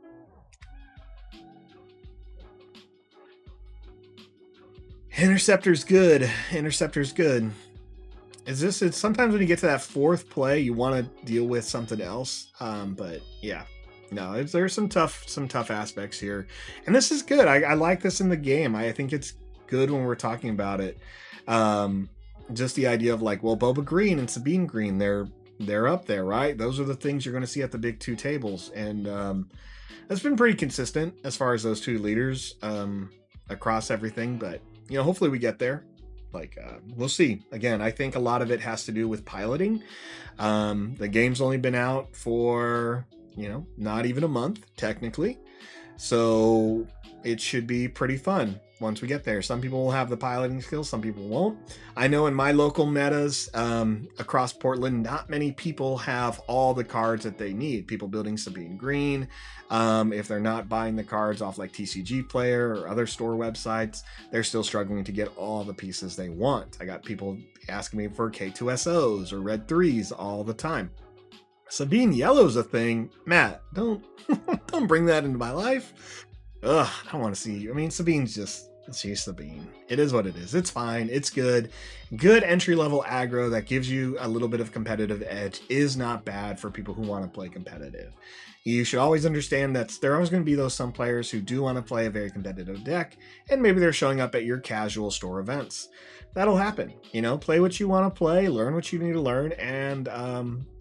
Interceptor's good. Interceptor's good. It's sometimes when you get to that 4th play, you want to deal with something else. But yeah, no, there's some tough aspects here, and this is good. I like this in the game. I think it's good when we're talking about it. Just the idea of like, well, Boba Green and Sabine Green, they're up there, right? Those are the things you're going to see at the big 2 tables, and that's been pretty consistent as far as those 2 leaders across everything. But hopefully we get there. Like, we'll see. Again, I think a lot of it has to do with piloting. The game's only been out for, not even a month, technically. So it should be pretty fun once we get there. Some people will have the piloting skills, some people won't. I know in my local metas across Portland, not many people have all the cards that they need. People building Sabine Green, if they're not buying the cards off like TCG Player or other store websites, they're still struggling to get all the pieces they want. I got people asking me for K2SOs or Red 3s all the time. Sabine Yellow's a thing. Matt, don't bring that into my life. Ugh, I don't want to see you. I mean, she's Sabine. It is what it is. It's fine. It's good. Good entry-level aggro that gives you a little bit of competitive edge is not bad for people who want to play competitive. You should always understand that there are always going to be some players who do want to play a very competitive deck, and maybe they're showing up at your casual store events. That'll happen. Play what you want to play, learn what you need to learn, and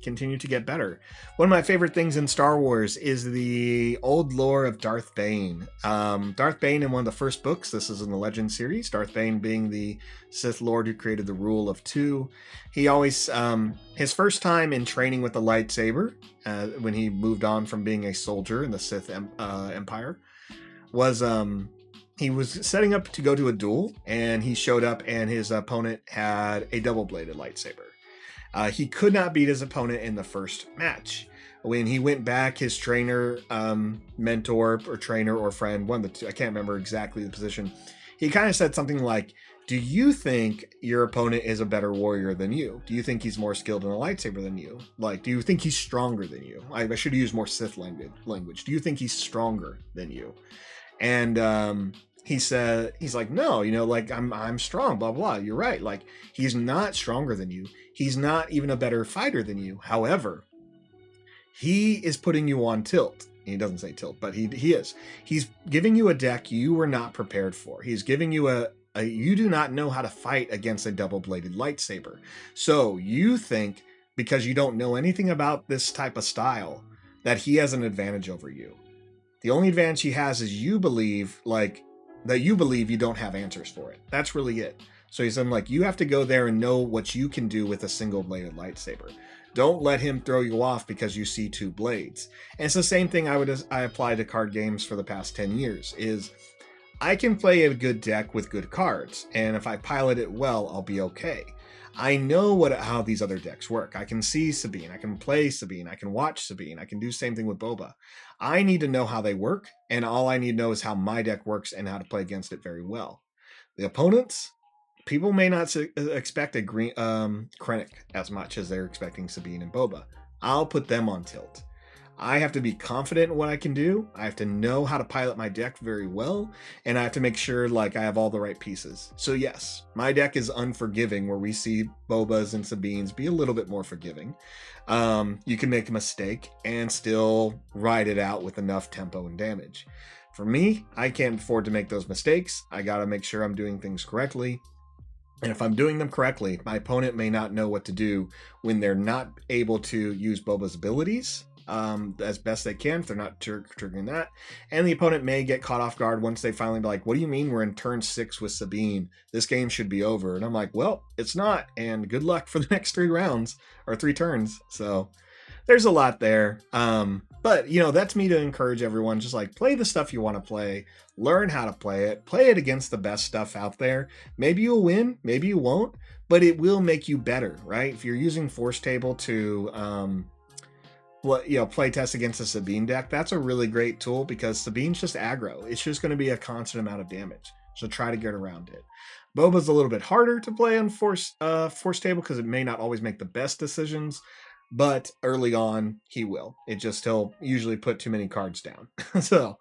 continue to get better. One of my favorite things in Star Wars is the old lore of Darth Bane. Darth Bane in one of the first books, this is in the Legend series, Darth Bane being the Sith Lord who created the Rule of 2. He always, his first time in training with the lightsaber, when he moved on from being a soldier in the Sith Empire, was he was setting up to go to a duel, and he showed up and his opponent had a double-bladed lightsaber. He could not beat his opponent in the first match. When he went back, his trainer, mentor or trainer or friend, one of the two, I can't remember exactly the position, he kind of said something like, do you think your opponent is a better warrior than you? Do you think he's more skilled in a lightsaber than you? Like, do you think he's stronger than you? I should use more Sith language. Do you think he's stronger than you? And he's like, no, like I'm strong, blah, blah, blah. You're right. Like, he's not stronger than you. He's not even a better fighter than you. However, he is putting you on tilt. He doesn't say tilt, but he is. He's giving you a deck you were not prepared for. He's giving you you do not know how to fight against a double-bladed lightsaber. So you think, because you don't know anything about this type of style, that he has an advantage over you. The only advantage he has is you believe you don't have answers for it. That's really it. So he's saying, like, you have to go there and know what you can do with a single-bladed lightsaber. Don't let him throw you off because you see 2 blades. And it's the same thing I apply to card games for the past 10 years, is I can play a good deck with good cards, and if I pilot it well, I'll be okay. I know how these other decks work. I can see Sabine, I can play Sabine, I can watch Sabine, I can do the same thing with Boba. I need to know how they work, and all I need to know is how my deck works and how to play against it very well. The opponents, people may not expect a green Krennic as much as they're expecting Sabine and Boba. I'll put them on tilt. I have to be confident in what I can do. I have to know how to pilot my deck very well, and I have to make sure like I have all the right pieces. So yes, my deck is unforgiving, where we see Bobas and Sabines be a little bit more forgiving. You can make a mistake and still ride it out with enough tempo and damage. For me, I can't afford to make those mistakes. I gotta make sure I'm doing things correctly. And if I'm doing them correctly, my opponent may not know what to do when they're not able to use Boba's abilities as best they can, if they're not triggering that. And the opponent may get caught off guard once they finally be like, what do you mean we're in turn 6 with Sabine? This game should be over. And I'm like, well, it's not. And good luck for the next 3 rounds or 3 turns. So there's a lot there. But, that's me to encourage everyone. Just like, play the stuff you want to play. Learn how to play it against the best stuff out there. Maybe you'll win, maybe you won't, but it will make you better, right? If you're using Force Table to play test against a Sabine deck, that's a really great tool because Sabine's just aggro. It's just going to be a constant amount of damage. So try to get around it. Boba's a little bit harder to play on force table because it may not always make the best decisions, but early on he will. He'll usually put too many cards down. So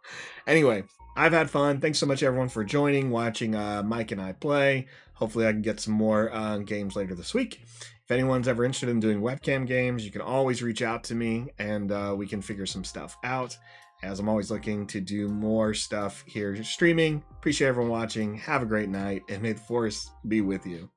anyway, I've had fun. Thanks so much everyone for joining, watching Mike and I play. Hopefully I can get some more games later this week. If anyone's ever interested in doing webcam games, you can always reach out to me and we can figure some stuff out, as I'm always looking to do more stuff here streaming. Appreciate everyone watching. Have a great night, and may the force be with you.